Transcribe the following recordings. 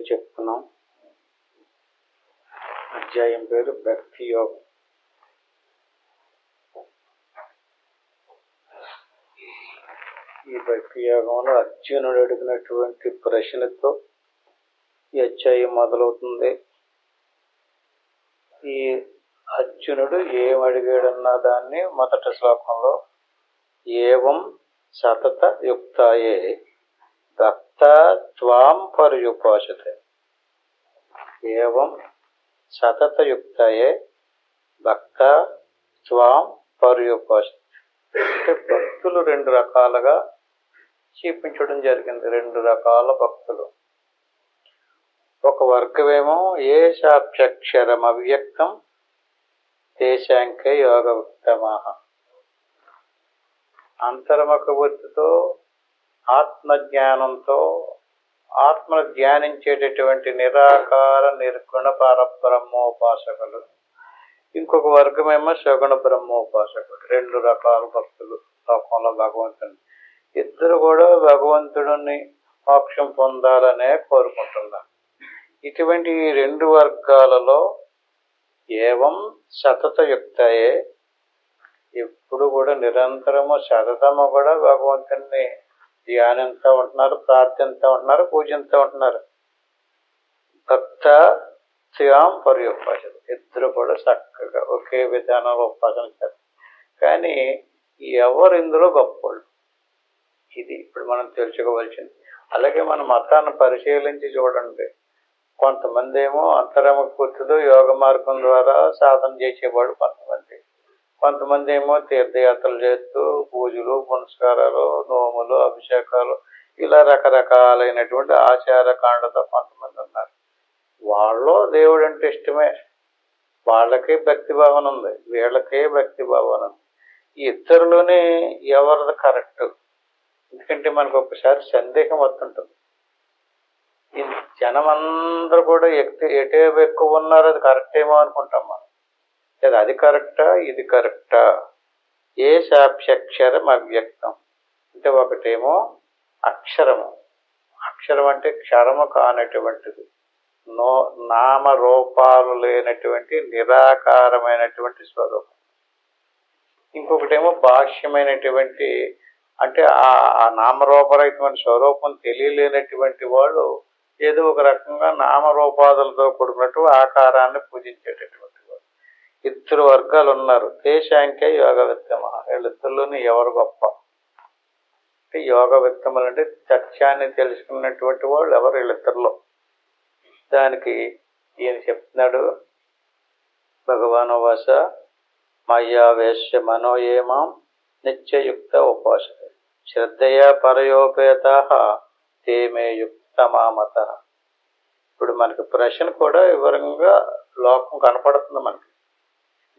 చెప్తున్నాం. అధ్యాయం పేరు భక్తి యోగం. ఈ భక్తి యోగంలో అర్జునుడు అడిగినటువంటి ప్రశ్నతో ఈ అధ్యాయం మొదలవుతుంది. ఈ అర్జునుడు ఏమడిగాడన్న దాన్ని మొదటి శ్లోకంలో ఏవం సతత యుక్తాయే భక్త త్వాం పర్యుపాసతే. ఏవం సతత యుక్తాయే భక్త త్వాం పర్యుపాసతే. అంటే భక్తులు రెండు రకాలుగా చూపించడం జరిగింది. రెండు రకాల భక్తులు. ఒక వర్గమేమో ఏ సాక్షరం అవ్యక్తం దేశాంకే యోగ ఉత్తమః. అంతర్ముఖ బుద్ధితో ఆత్మజ్ఞానంతో ఆత్మను ధ్యానించేటటువంటి నిరాకార నిర్గుణ పరబ్రహ్మోపాసకులు. ఇంకొక వర్గమేమో సగుణ బ్రహ్మోపాసకులు. రెండు రకాల భక్తులు లోకంలో భగవంతుని. ఇద్దరు కూడా భగవంతుడిని మోక్షం పొందాలనే కోరుకుంటున్నారు. ఇటువంటి ఈ రెండు వర్గాలలో ఏవం సతత యుక్తయే, ఎప్పుడు కూడా నిరంతరము సతతము కూడా భగవంతుని ధ్యానిస్తూ ఉంటున్నారు, ప్రార్థిస్తూ ఉంటున్నారు, పూజిస్తూ ఉంటున్నారు. భక్త త్యాం పర్యుపాసన. ఇద్దరు కూడా చక్కగా ఒకే విధానంలో ఉపాసన చేస్తారు. కానీ ఎవరు ఇందులో గొప్పవాళ్ళు, ఇది ఇప్పుడు మనం తెలుసుకోవాల్సింది. అలాగే మన మతాన్ని పరిశీలించి చూడండి. కొంతమంది ఏమో అంతర్ముఖ బుద్ధితో యోగ మార్గం ద్వారా సాధన చేసేవాడు కొంతమంది ఏమో తీర్థయాత్రలు చేస్తూ పూజలు పునస్కారాలు నోములు అభిషేకాలు ఇలా రకరకాలైనటువంటి ఆచార కాండతో కొంతమంది ఉన్నారు. వాళ్ళలో దేవుడు అంటే ఇష్టమే, వాళ్ళకే భక్తి భావన ఉంది, వీళ్ళకే భక్తి భావన ఉంది. ఈ ఇద్దరులోనే ఎవరిది కరెక్ట్? ఎందుకంటే మనకు ఒకసారి సందేహం వస్తుంటుంది. ఈ జనం అందరూ కూడా ఎటే ఎక్కువ ఉన్నారు, అది కరెక్ట్ ఏమో అనుకుంటాం మనం. లేదా అది కరెక్టా ఇది కరెక్టా? ఏ సాక్షరం అవ్యక్తం అంటే ఒకటేమో అక్షరము. అక్షరం అంటే క్షరము కానటువంటిది, నామరూపాలు లేనటువంటి నిరాకారమైనటువంటి స్వరూపం. ఇంకొకటేమో భాష్యమైనటువంటి అంటే ఆ నామరూపరహితమైన స్వరూపం తెలియలేనటువంటి వాళ్ళు ఏదో ఒక రకంగా నామరూపాదులతో కూడినట్టు ఆకారాన్ని పూజించేటటువంటి వాళ్ళు. ఇద్దరు వర్గాలు ఉన్నారు. దేశాంకే యోగ విత్తమ. వీళ్ళిద్దరిలోని ఎవరు గొప్ప అంటే యోగ విత్తములు అంటే సత్యాన్ని తెలుసుకున్నటువంటి వాళ్ళు ఎవరు వీళ్ళిద్దరిలో. దానికి ఈయన చెప్తున్నాడు, భగవాను వాస మయ్యావేశ్య మనోయేమాం నిత్యయుక్త ఉపాసతే శ్రద్ధయా పరయోపేతాః తే మే యుక్తమామత. ఇప్పుడు మనకి ప్రశ్న కూడా వివరంగా లోకం కనపడుతుంది మనకి.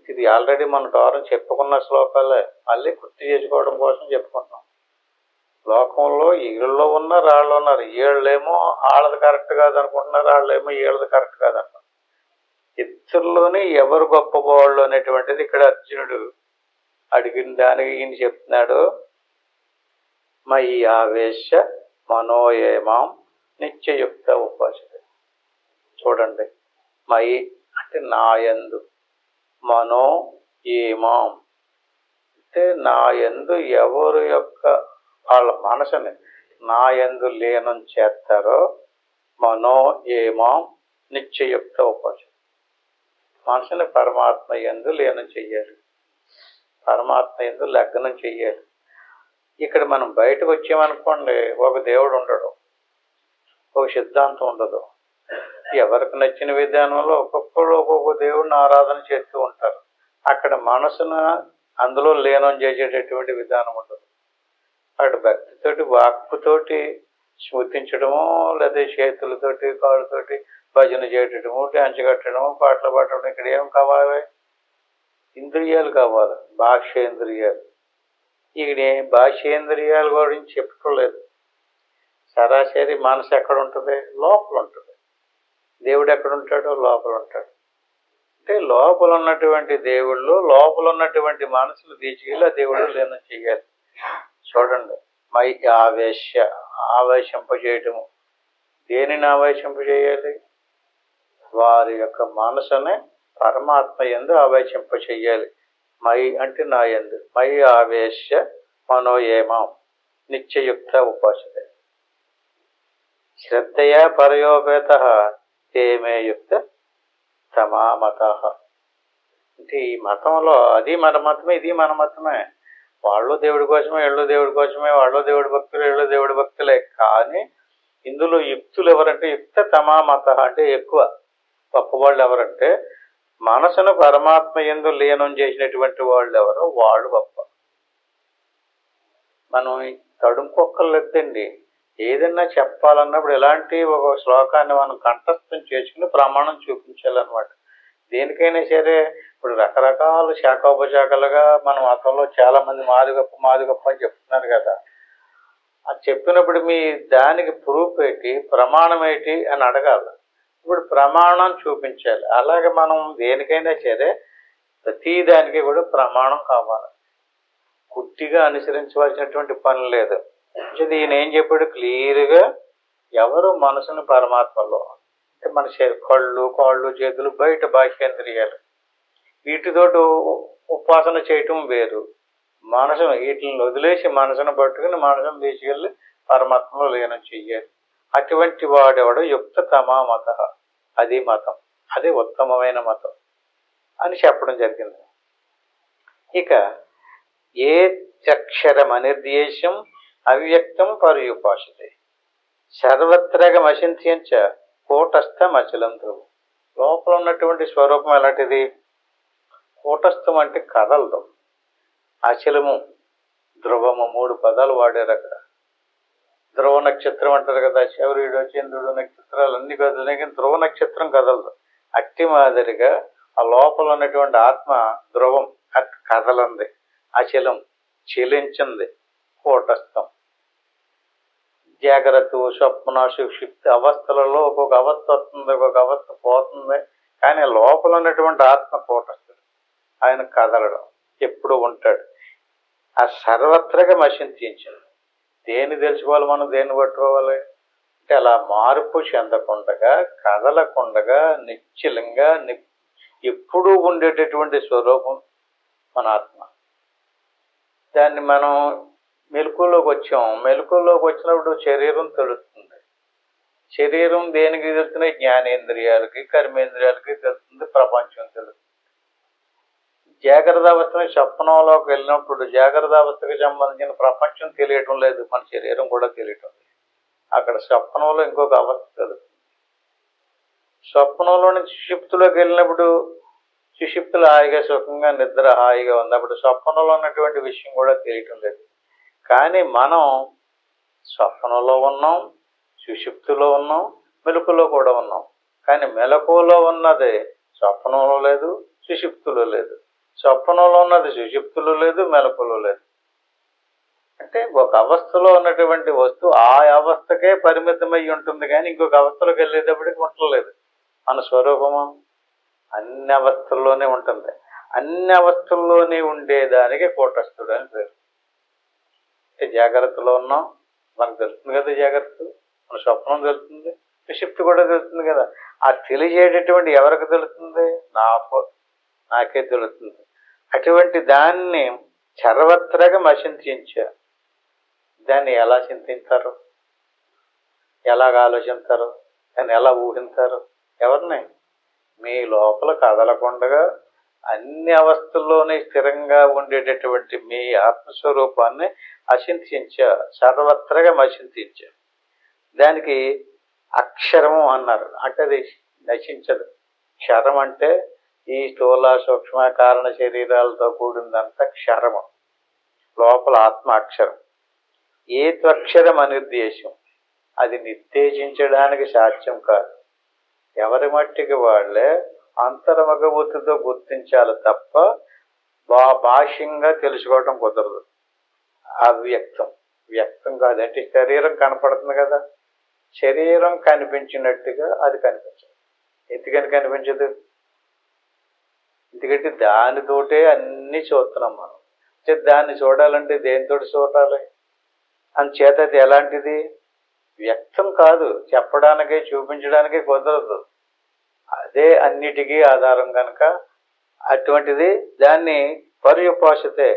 ఇది ఆల్రెడీ మన ద్వారా చెప్పుకున్న శ్లోకాలే మళ్ళీ గుర్తు చేసుకోవడం కోసం చెప్పుకుంటున్నాం. లోకంలో ఈళ్ళలో ఉన్నారు, రాళ్ళు ఉన్నారు. వీళ్ళేమో వాళ్ళది కరెక్ట్ కాదనుకుంటున్నారు, వాళ్ళేమో వీళ్ళది కరెక్ట్ కాదనుకుంటున్నారు. ఇద్దరులోనే ఎవరు గొప్పవాళ్ళు అనేటువంటిది ఇక్కడ అర్జునుడు అడిగిన దానికి ఈయన చెప్తున్నాడు. మయి ఆవేశ మనోయేమాం నిత్యయుక్త ఉపాసతే. చూడండి, మయి అంటే నాయందు, మనో ఏమాం అంటే నాయందు ఎవరు యొక్క వాళ్ళ మనసుని నాయందు లీనం చేస్తారో మనో ఏమాం నిత్యయుక్త ఉపాసతే. మనసుని పరమాత్మ యందు లీనం చెయ్యాలి, పరమాత్మ యందు లగ్నం చెయ్యాలి. ఇక్కడ మనం బయటకు వచ్చామనుకోండి, ఒక దేవుడు ఉండడు, ఒక సిద్ధాంతం ఉండదు. ఎవరికి నచ్చిన విధానంలో ఒక్కొక్కరు ఒక్కొక్క దేవుడిని ఆరాధన చేస్తూ ఉంటారు. అక్కడ మనసును అందులో లీనం చేసేటటువంటి విధానం ఉండదు. అక్కడ భక్తితోటి వాక్కుతోటి స్మృతించడము, లేదా చేతులతోటి కాళ్ళతోటి భజన చేయటము, డ్యాన్స్ కట్టడము, పాటలు పాడటం. ఇక్కడ ఏం కావాలి? ఇంద్రియాలు కావాలి, బాహ్యేంద్రియాలు. ఇక్కడ బాహ్యేంద్రియాల గురించి చెప్పుకోలేదు. సరాసరి మనసు ఎక్కడ ఉంటుంది? లోపల ఉంటుంది. దేవుడు ఎక్కడ ఉంటాడో లోపల ఉంటాడు. అంటే లోపల ఉన్నటువంటి దేవుళ్ళు లోపల ఉన్నటువంటి మనసులు తీసుకెళ్ళి ఆ దేవుడు లీనం చెయ్యాలి. చూడండి, మై ఆవేశ ఆవేశింపజేయటము, దేనిని ఆవేశింపజేయాలి? వారి యొక్క మనసుని పరమాత్మ యందు ఆవేశింపచేయాలి. మై అంటే నా యందు, మై ఆవేశ్య మనోయేమాం నిత్యయుక్త ఉపాసతే శ్రద్ధయా పరయోపేత తే మే యుక్త తమామత. అంటే ఈ మతంలో అది మన మతమే, ఇది మన మతమే. వాళ్ళు దేవుడి కోసమే, వీళ్ళు దేవుడి కోసమే, వాళ్ళు దేవుడి భక్తులు, వీళ్ళు దేవుడి భక్తులే. కానీ ఇందులో యుక్తులు ఎవరంటే యుక్త తమామత అంటే ఎక్కువ గొప్పవాళ్ళు ఎవరంటే మనసును పరమాత్మ యందు లీనం చేసినటువంటి వాళ్ళు ఎవరో వాళ్ళు గొప్ప. మనం తడుముకోక్కర్లేదండి. ఏదైనా చెప్పాలన్నప్పుడు ఇలాంటి ఒక శ్లోకాన్ని మనం కంఠస్థం చేసుకుని ప్రమాణం చూపించాలన్నమాట. దేనికైనా సరే ఇప్పుడు రకరకాల శాఖోపశాఖలుగా మన మతంలో చాలా మంది మాది గొప్ప అని చెప్తున్నారు కదా. అది చెప్పినప్పుడు మీ దానికి ప్రూఫ్ ఏంటి, ప్రమాణం ఏంటి అని అడగాలి. ఇప్పుడు ప్రమాణం చూపించాలి. అలాగే మనం దేనికైనా సరే ప్రతి దానికి కూడా ప్రమాణం కావాలి. గుడ్డిగా అనుసరించవలసినటువంటి పని లేదు. ఈయన ఏం చెప్పాడు క్లియర్గా, ఎవరు మనసుని పరమాత్మలో అంటే మన కళ్ళు, కాళ్ళు, చేతులు, బయట బాహ్యేంద్రియాలు వీటితోటి ఉపాసన చేయటం వేరు. మనసు వీటిని వదిలేసి మనసును పట్టుకుని మనసును తీసుకెళ్ళి పరమాత్మలో లీనం చెయ్యాలి. అటువంటి వాడెవడు యుక్త తమా మత, అది మతం, అది ఉత్తమమైన మతం అని చెప్పడం జరిగింది. ఇక ఏ అక్షరం అనిర్దేశం అవ్యక్తం పర్యుపాసతే సర్వత్రగమచింత్యంచ కూటస్థమచలం ధ్రువం. లోపల ఉన్నటువంటి స్వరూపం ఎలాంటిది? కూటస్థం అంటే కదలదు, అచలము, ధ్రువము, 3 పదాలు వాడారు అక్కడ. ధ్రువ నక్షత్రం అంటారు కదా, శౌర్యుడు, చంద్రుడు, నక్షత్రాలు అన్ని కదులుతాయి కానీ ధ్రువ నక్షత్రం కదలదు. అట్టి మాదిరిగా ఆ లోపల ఉన్నటువంటి ఆత్మ ధ్రువం, కదలంది, అచలం, చెలించింది, కూటస్థం. జాగ్రత్త, స్వప్న, సుషుప్తి అవస్థలలో ఒక్కొక్క అవస్థ వస్తుంది, ఒక్కొక్క అవస్థ పోతుంది. కానీ లోపల ఉన్నటువంటి ఆత్మ కూటస్థుడు, ఆయన కదలడం ఎప్పుడు ఉంటాడు. ఆ సర్వత్రగా మషించింది. దేన్ని తెలుసుకోవాలి మనం, దేన్ని పట్టుకోవాలి అంటే అలా మార్పు చెందకుండగా, కదలకుండగా, నిశ్చలంగా ఎప్పుడూ ఉండేటటువంటి స్వరూపం మన ఆత్మ. దాన్ని మనం మెలకువలోకి వచ్చాం. మెలకువలోకి వచ్చినప్పుడు శరీరం తెలుస్తుంది. శరీరం దేనికి తెలుస్తున్నాయి? జ్ఞానేంద్రియాలకి, కర్మేంద్రియాలకి తెలుస్తుంది, ప్రపంచం తెలుస్తుంది. జాగ్రత్త అవస్థని స్వప్నంలోకి వెళ్ళినప్పుడు జాగ్రత్త అవస్థకి సంబంధించిన ప్రపంచం తెలియటం లేదు, మన శరీరం కూడా తెలియటం లేదు. అక్కడ స్వప్నంలో ఇంకొక అవస్థ తెలుస్తుంది. స్వప్నంలో నుంచి సుషుప్తిలోకి వెళ్ళినప్పుడు సుషుప్తులు హాయిగా సుఖంగా నిద్ర హాయిగా ఉంది. అప్పుడు స్వప్నంలో ఉన్నటువంటి విషయం కూడా తెలియటం లేదు. కానీ మనం స్వప్నంలో ఉన్నాం, సుషుప్తిలో ఉన్నాం, మెలకువలో కూడా ఉన్నాం. కానీ మెలకువలో ఉన్నది స్వప్నంలో లేదు, సుషుప్తిలో లేదు. స్వప్నంలో ఉన్నది సుషుప్తిలో లేదు, మెలకువలో లేదు. అంటే ఒక అవస్థలో ఉన్నటువంటి వస్తువు ఆ అవస్థకే పరిమితమై ఉంటుంది, కానీ ఇంకొక అవస్థలోకి వెళ్ళేటప్పటికి ఉండలేదు. మన స్వరూపము అన్ని అవస్థల్లోనే ఉంటుంది. అన్ని అవస్థల్లోనే ఉండేదానికి కూటస్థుడు అని పేరు. జాగ్రత్తలో ఉన్నాం, మనకు తెలుస్తుంది కదా జాగ్రత్త, మన స్వప్నం తెలుస్తుంది, సుషుప్తి కూడా తెలుస్తుంది కదా. ఆ తెలియజేటటువంటి ఎవరికి తెలుస్తుంది? నాకే తెలుస్తుంది. అటువంటి దాన్ని సర్వత్రగా మచించారు. దాన్ని ఎలా చింతించారు, ఎలాగ ఆలోచిస్తారు, దాన్ని ఎలా ఊహించారు? ఎవరిని? మీ లోపల కదలకుండగా అన్ని అవస్థల్లోనే స్థిరంగా ఉండేటటువంటి మీ ఆత్మస్వరూపాన్ని అచింతించారు, సర్వత్రగా మచింతించారు. దానికి అక్షరము అన్నారు. అంటే అది నశించదు. క్షరం అంటే ఈ స్థూల సూక్ష్మ కారణ శరీరాలతో కూడిందంతా క్షరము. లోపల ఆత్మ అక్షరం. ఏ త్వక్షరం అనిర్దేశం, అది నిర్దేశించడానికి సాధ్యం కాదు. ఎవరి మట్టికి వాళ్ళే అంతర్ముఖబుద్ధితో గుర్తించాలి తప్ప బాహ్యంగా తెలుసుకోవటం కుదరదు. అవ్యక్తం, వ్యక్తం కాదంటే శరీరం కనపడుతుంది కదా, శరీరం కనిపించినట్టుగా అది కనిపించదు. ఎందుకని కనిపించదు? ఎందుకంటే దానితోటే అన్ని చూస్తున్నాం మనం. దాన్ని చూడాలంటే దేనితోటి చూడాలి? అందుచేత అది ఎలాంటిది? వ్యక్తం కాదు, చెప్పడానికే చూపించడానికే కుదరదు. అదే అన్నిటికీ ఆధారం కనుక అటువంటిది దాన్ని పర్యుపాసతే,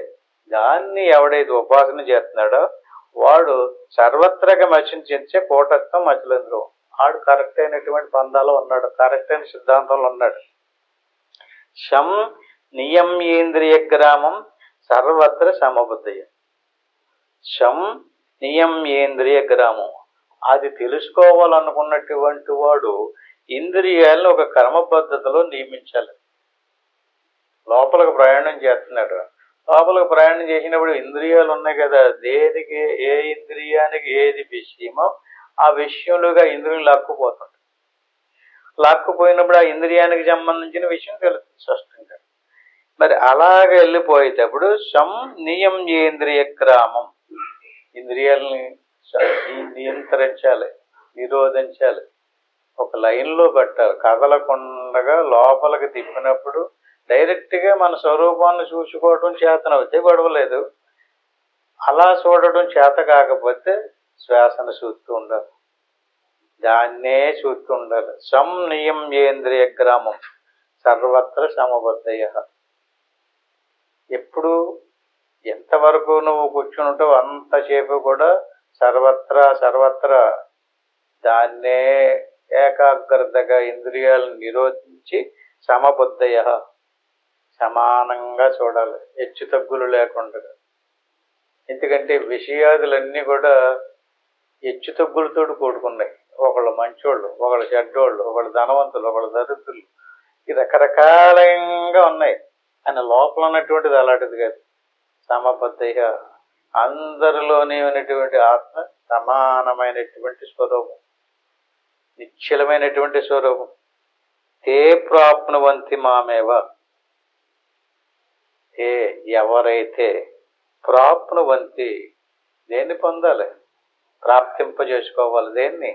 దాన్ని ఎవడైతే ఉపాసన చేస్తున్నాడో వాడు సర్వత్రగా మచించే కూటస్థం మచలేంద్రం. వాడు కరెక్ట్ అయినటువంటి పందాలో ఉన్నాడు, కరెక్ట్ అయిన సిద్ధాంతంలో ఉన్నాడు. శం నియమ్యేంద్రియ గ్రామం సర్వత్ర సమబుద్ధయ. శం నియమ్యేంద్రియ గ్రామం, అది తెలుసుకోవాలనుకున్నటువంటి వాడు ఇంద్రియాలను ఒక క్రమ పద్ధతిలో నియమించాలి. లోపలికి ప్రయాణం చేస్తున్నాడు, లోపలికి ప్రయాణం చేసినప్పుడు ఇంద్రియాలు ఉన్నాయి కదా, దేనికి ఏ ఇంద్రియానికి ఏది విషయమో ఆ విషయంలోగా ఇంద్రియం లాక్కుపోతుంది. లాక్కుపోయినప్పుడు ఆ ఇంద్రియానికి సంబంధించిన విషయం తెలుస్తుంది స్పష్టంగా. మరి అలాగ వెళ్ళిపోయేటప్పుడు శం నియమ్యేంద్రియ గ్రామం, ఇంద్రియాలని నియంత్రించాలి, నిరోధించాలి, ఒక లైన్లో పెట్టాలి. కదలకుండగా లోపలికి తిప్పినప్పుడు డైరెక్ట్గా మన స్వరూపాన్ని చూసుకోవడం చేతనవుతే గొడవలేదు. అలా చూడటం చేత కాకపోతే శ్వాసను చూస్తూ ఉండాలి, దాన్నే చూస్తూ ఉండాలి. సం నియమ్యేంద్రియ గ్రామం సర్వత్ర సమబద్ధయ. ఎప్పుడు ఎంతవరకు నువ్వు కూర్చుని ఉంటావు అంతసేపు కూడా సర్వత్రా దాన్నే ఏకాగ్రతగా ఇంద్రియాలను నిరోధించి సమబుద్ధయ, సమానంగా చూడాలి, హెచ్చు తగ్గులు లేకుండా. ఎందుకంటే విషయాదులన్నీ కూడా హెచ్చు తగ్గులతో కూడుకున్నాయి. ఒకళ్ళు మంచోళ్ళు, ఒకళ్ళు చెడ్డోళ్ళు, ఒకళ్ళు ధనవంతులు, ఒకళ్ళు దరిద్రులు, ఈ రకరకాలంగా ఉన్నాయి. ఆయన లోపల ఉన్నటువంటిది అలాంటిది కాదు. సమబద్ధయ, అందరిలోనే ఉన్నటువంటి ఆత్మ సమానమైనటువంటి స్వరూపం, నిశ్చలమైనటువంటి స్వరూపం. తే ప్రాప్నువంతి మామేవ, ఎవరైతే ప్రాప్నువంతి, దేన్ని పొందాలి, ప్రాప్తింపజేసుకోవాలి, దేన్ని,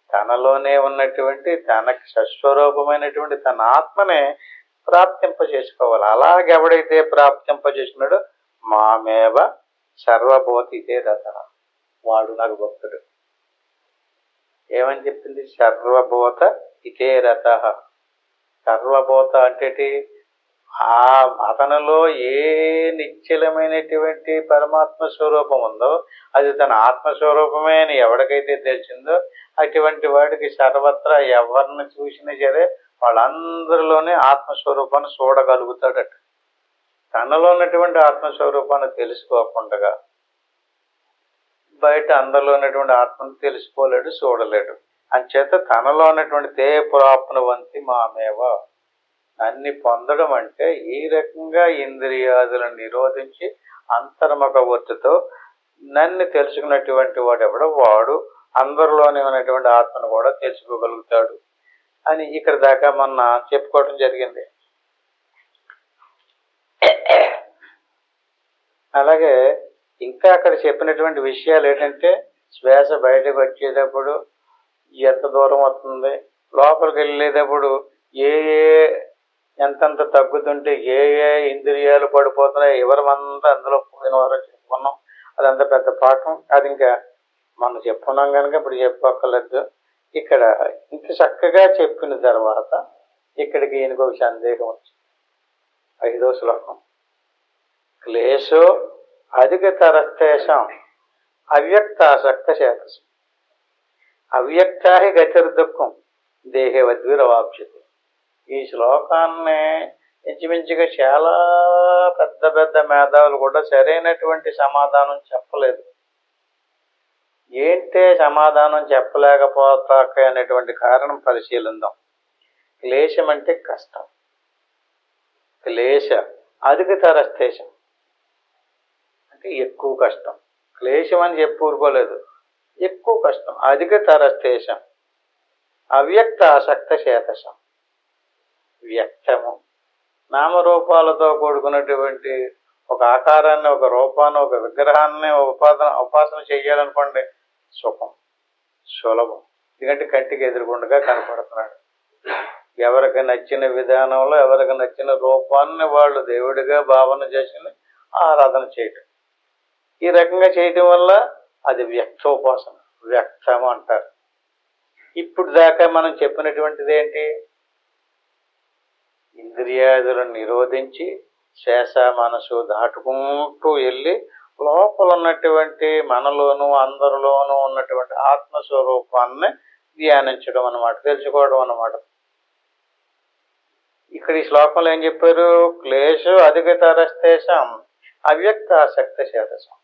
తనలోనే ఉన్నటువంటి తనకి సస్వరూపమైనటువంటి తన ఆత్మనే ప్రాప్తింపజేసుకోవాలి. అలాగెవడైతే ప్రాప్తింపజేసినాడో మామేవ సర్వభూతి ఇదే రథ, వాడు నాకు భక్తుడు. ఏమని చెప్పింది? సర్వభూత ఇతే రథ. సర్వభూత అంటే అతనిలో ఏ నిశ్చలమైనటువంటి పరమాత్మ స్వరూపం ఉందో అది తన ఆత్మస్వరూపమే అని ఎవరికైతే తెలిసిందో అటువంటి వాడికి సర్వత్రా ఎవరిని చూసినా సరే వాళ్ళందరిలోనే ఆత్మస్వరూపాన్ని చూడగలుగుతాడట. తనలో ఉన్నటువంటి ఆత్మస్వరూపాన్ని తెలుసుకోకుండా బయట అందరిలో ఉన్నటువంటి ఆత్మను తెలుసుకోలేడు, చూడలేడు. అంచేత తనలో ఉన్నటువంటి తే ప్రాప్నువంతి మామేవ, అన్ని పొందడం అంటే ఈ రకంగా ఇంద్రియాదులను నిరోధించి అంతర్ముఖ వృత్తితో నన్ను తెలుసుకున్నటువంటి వాడు ఎవడో వాడు అందరిలోనే ఉన్నటువంటి ఆత్మను కూడా తెలుసుకోగలుగుతాడు అని ఇక్కడ దాకా మొన్న చెప్పుకోవడం జరిగింది. అలాగే ఇంకా అక్కడ చెప్పినటువంటి విషయాలు ఏంటంటే శ్వాస బయటకు వచ్చేటప్పుడు ఎంత దూరం వస్తుంది, లోపలికి వెళ్ళేటప్పుడు ఏ ఎంతంత తగ్గుతుంటే ఏ ఇంద్రియాలు పడిపోతున్నాయి, ఎవరమంతా అందులో పోయిన వారో చెప్పుకున్నాం. అదంతా పెద్ద పాఠం, అది ఇంకా మనం చెప్పుకున్నాం కనుక ఇప్పుడు చెప్పుకోక్కర్లేదు. ఇక్కడ ఇంత చక్కగా చెప్పిన తర్వాత ఇక్కడికి ఈయనకు ఒక సందేహం వచ్చింది. 5వ శ్లోకం, క్లేశో అధికతరస్తేషాం అవ్యక్తాసక్త చేతసం అవ్యక్తా హి గతిర్దుఃఖం దేహే వద్విరవాప్యతే. ఈ శ్లోకాన్ని ఇంచుమించుగా చాలా పెద్ద పెద్ద మేధావులు కూడా సరైనటువంటి సమాధానం చెప్పలేదు. ఏంటే సమాధానం చెప్పలేకపోతాక అనేటువంటి కారణం పరిశీలిద్దాం. క్లేశం అంటే కష్టం, క్లేశ అధికతరస్తేషం అంటే ఎక్కువ కష్టం. క్లేశం అని చెప్పి ఊరుకోలేదు, ఎక్కువ కష్టం. అధికతరస్తేషం అవ్యక్త ఆసక్త చేతసం, వ్యక్తము నామరూపాలతో కూడుకున్నటువంటి ఒక ఆకారాన్ని, ఒక రూపాన్ని, ఒక విగ్రహాన్ని ఉపాసన చేయాలనుకోండి, సుఖం, సులభం. ఎందుకంటే కంటికి ఎదురుగుండగా కనపడుతున్నాడు. ఎవరికి నచ్చిన విధానంలో ఎవరికి నచ్చిన రూపాన్ని వాళ్ళు దేవుడిగా భావన చేసి ఆరాధన చేయటం, ఈ రకంగా చేయటం వల్ల అది వ్యక్తోపాసన, వ్యక్తము అంటారు. ఇప్పుడు దాకా మనం చెప్పినటువంటిది ఏంటి? ఇంద్రియాదులను నిరోధించి శ్వాస మనసు దాటుకుంటూ వెళ్ళి లోపల ఉన్నటువంటి మనలోనూ అందరిలోనూ ఉన్నటువంటి ఆత్మస్వరూపాన్ని ధ్యానించడం అన్నమాట, తెలుసుకోవడం అన్నమాట. ఇక్కడ ఈ శ్లోకంలో ఏం చెప్పారు? క్లేశో అధికతరస్తేషాం అవ్యక్తాసక్త చేతసం.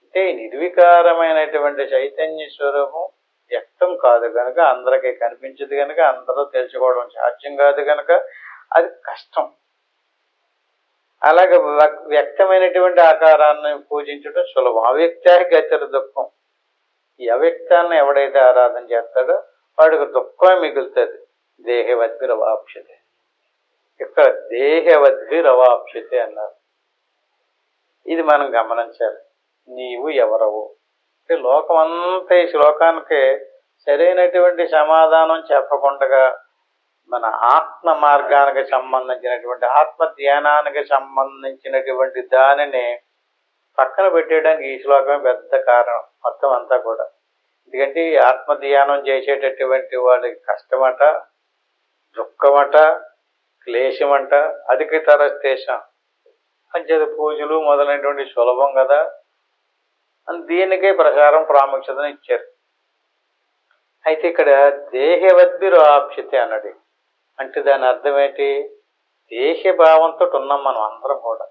అంటే నిర్వికారమైనటువంటి చైతన్య స్వరూపం వ్యక్తం కాదు కనుక, అందరికీ కనిపించదు కనుక, అందరూ తెలుసుకోవడం సాధ్యం కాదు కనుక అది కష్టం. అలాగే వ్యక్తమైనటువంటి ఆకారాన్ని పూజించడం సులభం. అవ్యక్త గతిర దుఃఖం. ఈ అవ్యక్తాన్ని ఎవడైతే ఆరాధన చేస్తాడో వాడికి దుఃఖమే మిగులుతుంది. దేహవద్భిరవాప్యతే. ఇక్కడ దేహవద్భిరవాప్యతే అన్నారు. ఇది మనం గమనించాలి. నీవు ఎవరవు అంటే లోకం అంతా ఈ శ్లోకానికి సరైనటువంటి సమాధానం చెప్పకుండా మన ఆత్మ మార్గానికి సంబంధించినటువంటి ఆత్మ ధ్యానానికి సంబంధించినటువంటి దానిని పక్కన పెట్టేయడానికి ఈ శ్లోకమే పెద్ద కారణం మొత్తం అంతా కూడా. ఎందుకంటే ఈ ఆత్మ ధ్యానం చేసేటటువంటి వాళ్ళకి కష్టమట, దుఃఖమట, క్లేశమంట, అధికతరస్తేషం. అంచేది పూజలు మొదలైనటువంటి సులభం కదా అని దీనికే ప్రచారం ప్రాముఖ్యతను ఇచ్చారు. అయితే ఇక్కడ దేహవద్భిరాప్యతే అన్నది అంటే దాని అర్థం ఏంటి? దేహభావంతో ఉన్నాం మనం అందరం కూడా.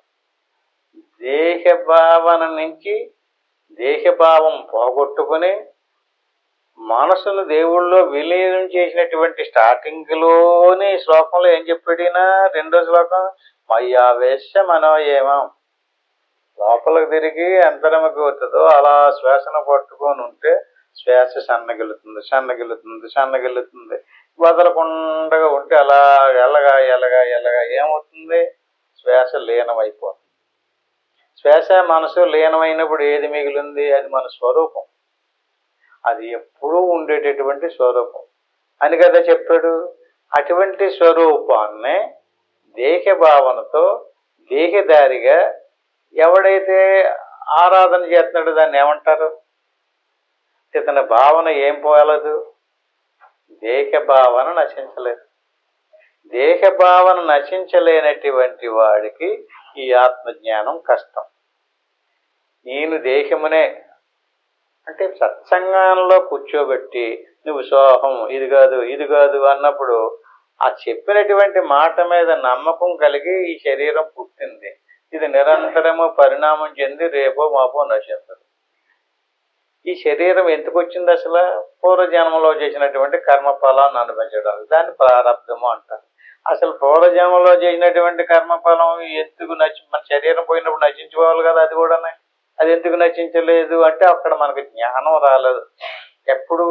దేహభావన నుంచి దేహభావం పోగొట్టుకుని మనసును దేవుళ్ళలో విలీనం చేసినటువంటి స్టార్టింగ్లోని శ్లోకంలో ఏం చెప్పాడినా రెండో శ్లోకం మయ్యావేశ మనోయేమం. లోపలికి తిరిగి అంతరముకి అవుతుందో అలా శ్వాసను పట్టుకొని ఉంటే శ్వాస సన్నగిలుతుంది, సన్నగిలుతుంది, సన్నగిలుతుంది. వదలకుండా ఉంటే అలా ఎల్లగా ఎల్లగా ఎల్లగా ఏమవుతుంది? శ్వాస లీనమైపోతుంది. శ్వాస మనసు లీనమైనప్పుడు ఏది మిగిలింది? అది మన స్వరూపం. అది ఎప్పుడూ ఉండేటటువంటి స్వరూపం అని కదా చెప్పాడు. అటువంటి స్వరూపాన్ని దేహభావనతో దేహదారిగా ఎవడైతే ఆరాధన చేస్తున్నాడో దాన్ని ఏమంటారు? ఇతని భావన ఏం పోయలేదు? దేహ భావన నశించలేదు. దేహ భావన నశించలేనటువంటి వాడికి ఈ ఆత్మజ్ఞానం కష్టం. నేను దేహమునే అంటే సత్సంగంలో కూర్చోబెట్టి నువ్వు సోహం ఇది కాదు ఇది కాదు అన్నప్పుడు ఆ చెప్పినటువంటి మాట మీద నమ్మకం కలిగి ఈ శరీరం పుట్టింది. ఇది నిరంతరము పరిణామం చెంది రేపో మాపో నశించదు. ఈ శరీరం ఎందుకు వచ్చింది? అసలు పూర్వజన్మలో చేసినటువంటి కర్మఫలాన్ని అనుభవించడానికి. దాన్ని ప్రారంధము అంటారు. అసలు పూర్వజన్మలో చేసినటువంటి కర్మఫలం ఎందుకు మన శరీరం పోయినప్పుడు నశించుకోవాలి కదా. అది కూడా అది ఎందుకు నశించలేదు అంటే అక్కడ మనకు జ్ఞానం రాలేదు. ఎప్పుడు?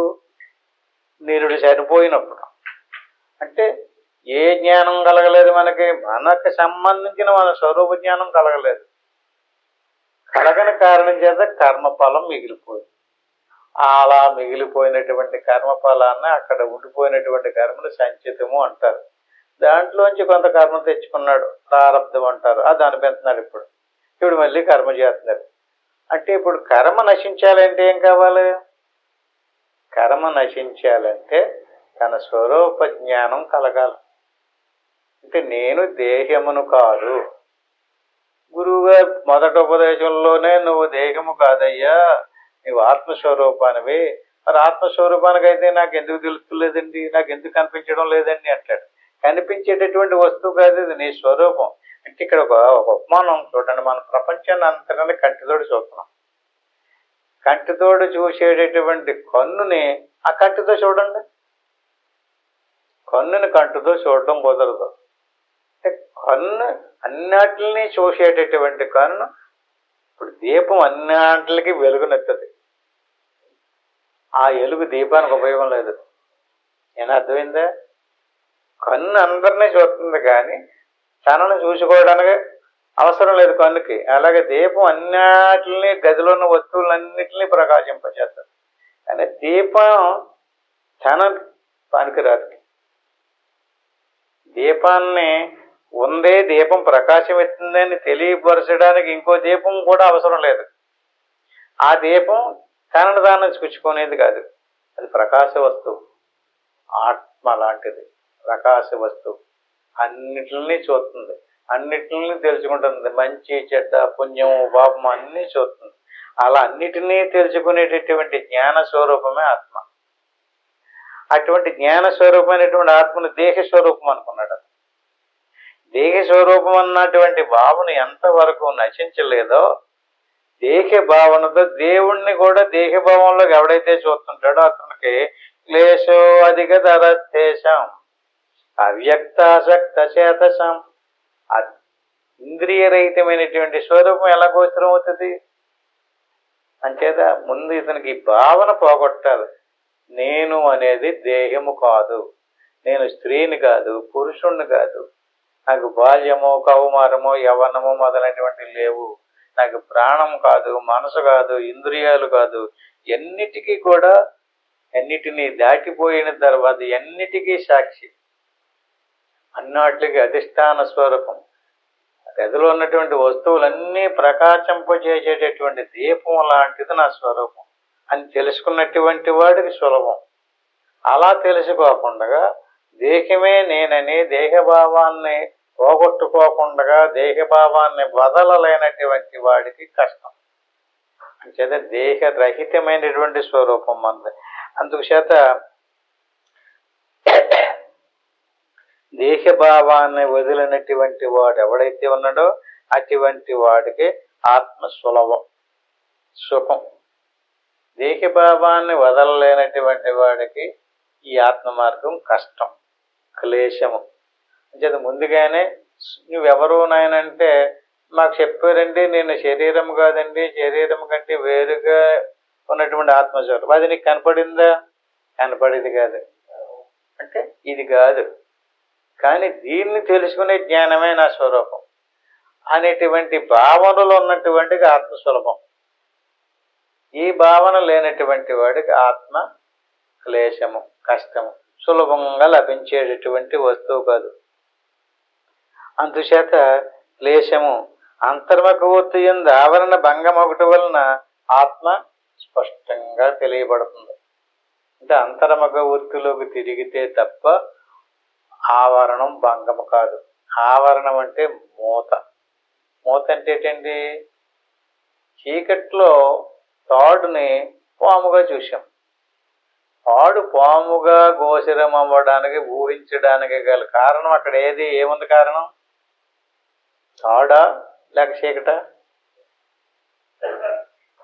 నీరుడు చనిపోయినప్పుడు. అంటే ఏ జ్ఞానం కలగలేదు మనకి? మనకు సంబంధించిన మన స్వరూప జ్ఞానం కలగలేదు. కలగని కారణం చేత కర్మఫలం మిగిలిపోయింది. అలా మిగిలిపోయినటువంటి కర్మఫలాన్ని అక్కడ ఉండిపోయినటువంటి కర్మను సంచితము అంటారు. దాంట్లోంచి కొంత కర్మ తెచ్చుకున్నాడు, ప్రారంధం అంటారు. అది అనిపిస్తున్నాడు. ఇప్పుడు మళ్ళీ కర్మ చేస్తున్నాడు. అంటే ఇప్పుడు కర్మ నశించాలంటే ఏం కావాలి? కర్మ నశించాలంటే తన స్వరూప జ్ఞానం కలగాలి. అంటే నేను దేహమును కాదు. గురువుగారు మొదటి ఉపదేశంలోనే నువ్వు దేహము కాదయ్యా, నువ్వు ఆత్మస్వరూపానివి. మరి ఆత్మస్వరూపానికి అయితే నాకు ఎందుకు తెలుస్తలేదండి, నాకు ఎందుకు కనిపించడం లేదండి అంటాడు. కనిపించేటటువంటి వస్తువు కాదు, ఇది నీ స్వరూపం. అంటే ఇక్కడ ఒక ఉపమానం చూడండి. మన ప్రపంచాన్ని అంతటాన్ని కంటితోడు చూస్తున్నాం. కంటితోడు చూసేటటువంటి కన్నుని ఆ కంటితో చూడండి. కన్నుని కంటితో చూడటం కుదరదు. అంటే కన్ను అన్నిటిని చూసేటటువంటి కన్ను. ఇప్పుడు దీపం అన్నిటికి వెలుగునెత్తది. ఆ వెలుగు దీపానికి ఉపయోగం లేదు. ఏనా అర్థమైందా? కన్ను అందరినీ చూస్తుంది కానీ తనను చూసుకోవడానికి అవసరం లేదు కన్నుకి. అలాగే దీపం అన్నిటిని గదిలో ఉన్న వస్తువులన్నిటినీ ప్రకాశింపచేస్తుంది. కానీ దీపం తన పనికిరాదు. దీపాన్ని ఉందే దీపం ప్రకాశం ఎత్తుందని తెలియపరచడానికి ఇంకో దీపం కూడా అవసరం లేదు. ఆ దీపం తనను తాను పుచ్చుకునేది కాదు. అది ప్రకాశ వస్తువు. ఆత్మ లాంటిది, ప్రకాశ వస్తువు. అన్నిటిని చూస్తుంది, అన్నిటిని తెలుసుకుంటుంది. మంచి చెడ్డ పుణ్యము పాపము అన్నీ చూస్తుంది. అలా అన్నిటినీ తెలుసుకునేటటువంటి జ్ఞాన స్వరూపమే ఆత్మ. అటువంటి జ్ఞాన స్వరూపమైనటువంటి ఆత్మను దేహ స్వరూపం అనుకున్నాడు. దేహ స్వరూపం అన్నటువంటి భావన ఎంతవరకు నశించలేదో, దేహ భావనతో దేవుణ్ణి కూడా దేహ భావంలోకి ఎవడైతే చూస్తుంటాడో అతనికి క్లేశో అధిక ధరశేషం అవ్యక్తాసక్త చేతసం. ఇంద్రియరహితమైనటువంటి స్వరూపం ఎలా గోచరం అవుతుంది? అంచేత ముందు ఇతనికి భావన పోగొట్టాలి. నేను అనేది దేహము కాదు, నేను స్త్రీని కాదు, పురుషుణ్ణి కాదు, నాకు బాల్యమో కౌమారమో యవ్వనమో మొదలైనటువంటి లేవు, నాకు ప్రాణం కాదు, మనసు కాదు, ఇంద్రియాలు కాదు, ఎన్నిటికీ కూడా ఎన్నిటినీ దాటిపోయిన తర్వాత ఎన్నిటికీ సాక్షి, అన్నాటికి అధిష్టాన స్వరూపం. గదిలో ఉన్నటువంటి వస్తువులన్నీ ప్రకాశింపజేసేటటువంటి దీపం లాంటిది నా స్వరూపం అని తెలుసుకున్నటువంటి వాడికి సులభం. అలా తెలుసుకోకుండా దేహమే నేనని దేహభావాన్ని పోగొట్టుకోకుండా దేహభావాన్ని వదలలేనటువంటి వాడికి కష్టం. అంచేత దేహరహితమైనటువంటి స్వరూపం మనది. అందుచేత దేహభావాన్ని వదిలినటువంటి వాడు ఎవడైతే ఉన్నాడో అటువంటి వాడికి ఆత్మ సులభం, సుఖం. దేహభావాన్ని వదలలేనటువంటి వాడికి ఈ ఆత్మ మార్గం కష్టం, క్లేశము. అంచేత ముందుగానే నువ్వెవరు నాయనంటే మాకు చెప్పారండి, నేను శరీరం కాదండి, శరీరం కంటే వేరుగా ఉన్నటువంటి ఆత్మస్వరూపం. అది నీకు కనపడిందా? కనపడేది కాదు. అంటే ఇది కాదు, కానీ దీన్ని తెలుసుకునే జ్ఞానమే నా స్వరూపం అనేటువంటి భావనలో ఉన్నటువంటి ఆత్మ సులభం. ఈ భావన లేనటువంటి వాడికి ఆత్మ క్లేశము, కష్టము, సులభంగా లభించేటటువంటి వస్తువు కాదు. అందుచేత క్లేశము అంతర్ముఖవృత్తి యందు ఆవరణ భంగం ఒకటి వలన ఆత్మ స్పష్టంగా తెలియబడుతుంది. అంటే అంతర్ముఖ వృత్తిలోకి తిరిగితే తప్ప ఆవరణం భంగము కాదు. ఆవరణం అంటే మూత. మూత అంటే ఏంటండి? చీకట్లో తాడుని పాముగా చూసాం. తాడు పాముగా గోచరం అవ్వడానికి, ఊహించడానికి గల కారణం అక్కడ ఏముంది కారణం? తాడా లేక చీకట?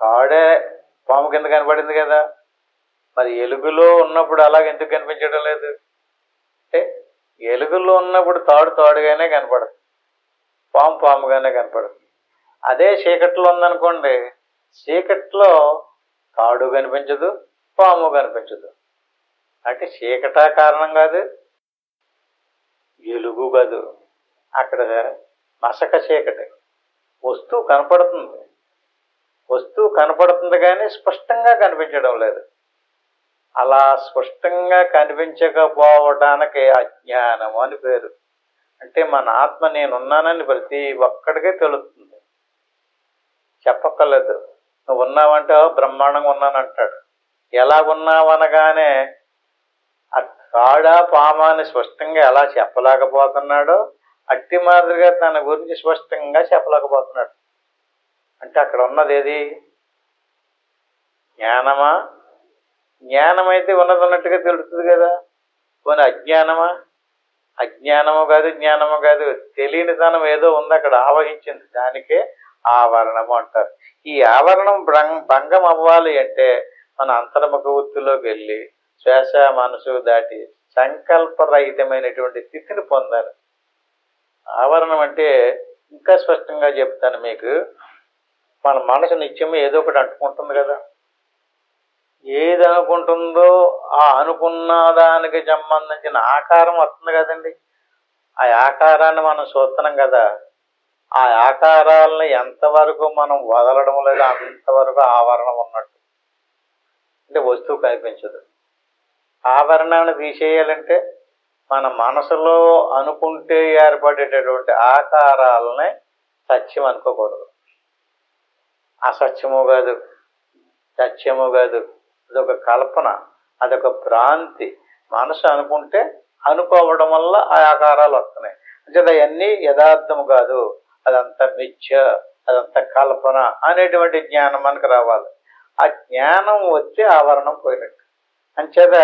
తాడే పాము కింద కనపడింది కదా. మరి ఎలుగులో ఉన్నప్పుడు అలాగ ఎందుకు కనిపించడం లేదు? అంటే ఎలుగులో ఉన్నప్పుడు తాడు తాడుగానే కనపడదు, పాము పాముగానే కనపడదు. అదే చీకట్లో ఉందనుకోండి, చీకట్లో తాడు కనిపించదు, పాము కనిపించదు. అంటే చీకట కారణం కాదు, ఎలుగు కాదు. అక్కడ మసక చీకటి. వస్తువు కనపడుతుంది కానీ స్పష్టంగా కనిపించడం లేదు. అలా స్పష్టంగా కనిపించకపోవడానికి అజ్ఞానం అని పేరు. అంటే మన ఆత్మ నేనున్నానని ప్రతి ఒక్కడికే తెలుస్తుంది, చెప్పక్కర్లేదు. నువ్వు ఉన్నావంటే బ్రహ్మాండంగా ఉన్నానంటాడు. ఎలాగున్నావనగానే ఆ తాడా పామా అని స్పష్టంగా ఎలా చెప్పలేకపోతున్నాడో అట్టి మాదిరిగా తన గురించి స్పష్టంగా చెప్పలేకపోతున్నాడు. అంటే అక్కడ ఉన్నది ఏది? జ్ఞానమా? జ్ఞానమైతే ఉన్నదన్నట్టుగా తెలుస్తుంది కదా. పోనీ అజ్ఞానమా? అజ్ఞానము కాదు, జ్ఞానము కాదు, తెలియనితనం ఏదో ఉంది అక్కడ, ఆవహించింది. దానికే ఆవరణము అంటారు. ఈ ఆవరణం భంగం అవ్వాలి అంటే మన అంతర్ముఖ వృత్తిలోకి వెళ్ళి శ్వాస మనసు దాటి సంకల్పరహితమైనటువంటి స్థితిని పొందాలి. ఆవరణం అంటే ఇంకా స్పష్టంగా చెప్తాను మీకు. మన మనసు నిత్యము ఏదో ఒకటి అంటుకుంటుంది కదా. ఏది అనుకుంటుందో ఆ అనుకున్న దానికి సంబంధించిన ఆకారం వస్తుంది కదండి. ఆ ఆకారాన్ని మనం చూస్తున్నాం కదా. ఆ ఆకారాలని ఎంతవరకు మనం వదలడం లేదు అంతవరకు ఆవరణం ఉన్నట్టు. అంటే వస్తువు కనిపించదు. ఆవరణాన్ని తీసేయాలంటే మన మనసులో అనుకుంటే ఏర్పడేటటువంటి ఆకారాలని సత్యం అనుకోకూడదు, అసత్యము కాదు. సత్యము కాదు, అదొక కల్పన, అదొక భ్రాంతి. మనసు అనుకుంటే అనుకోవడం వల్ల ఆ ఆకారాలు వస్తున్నాయి. అంటే అవన్నీ యథార్థము కాదు, అదంతా మిథ్య, అదంతా కల్పన అనేటువంటి జ్ఞానం మనకు రావాలి. ఆ జ్ఞానం వచ్చి ఆవరణం పోయినట్టు. అంచేత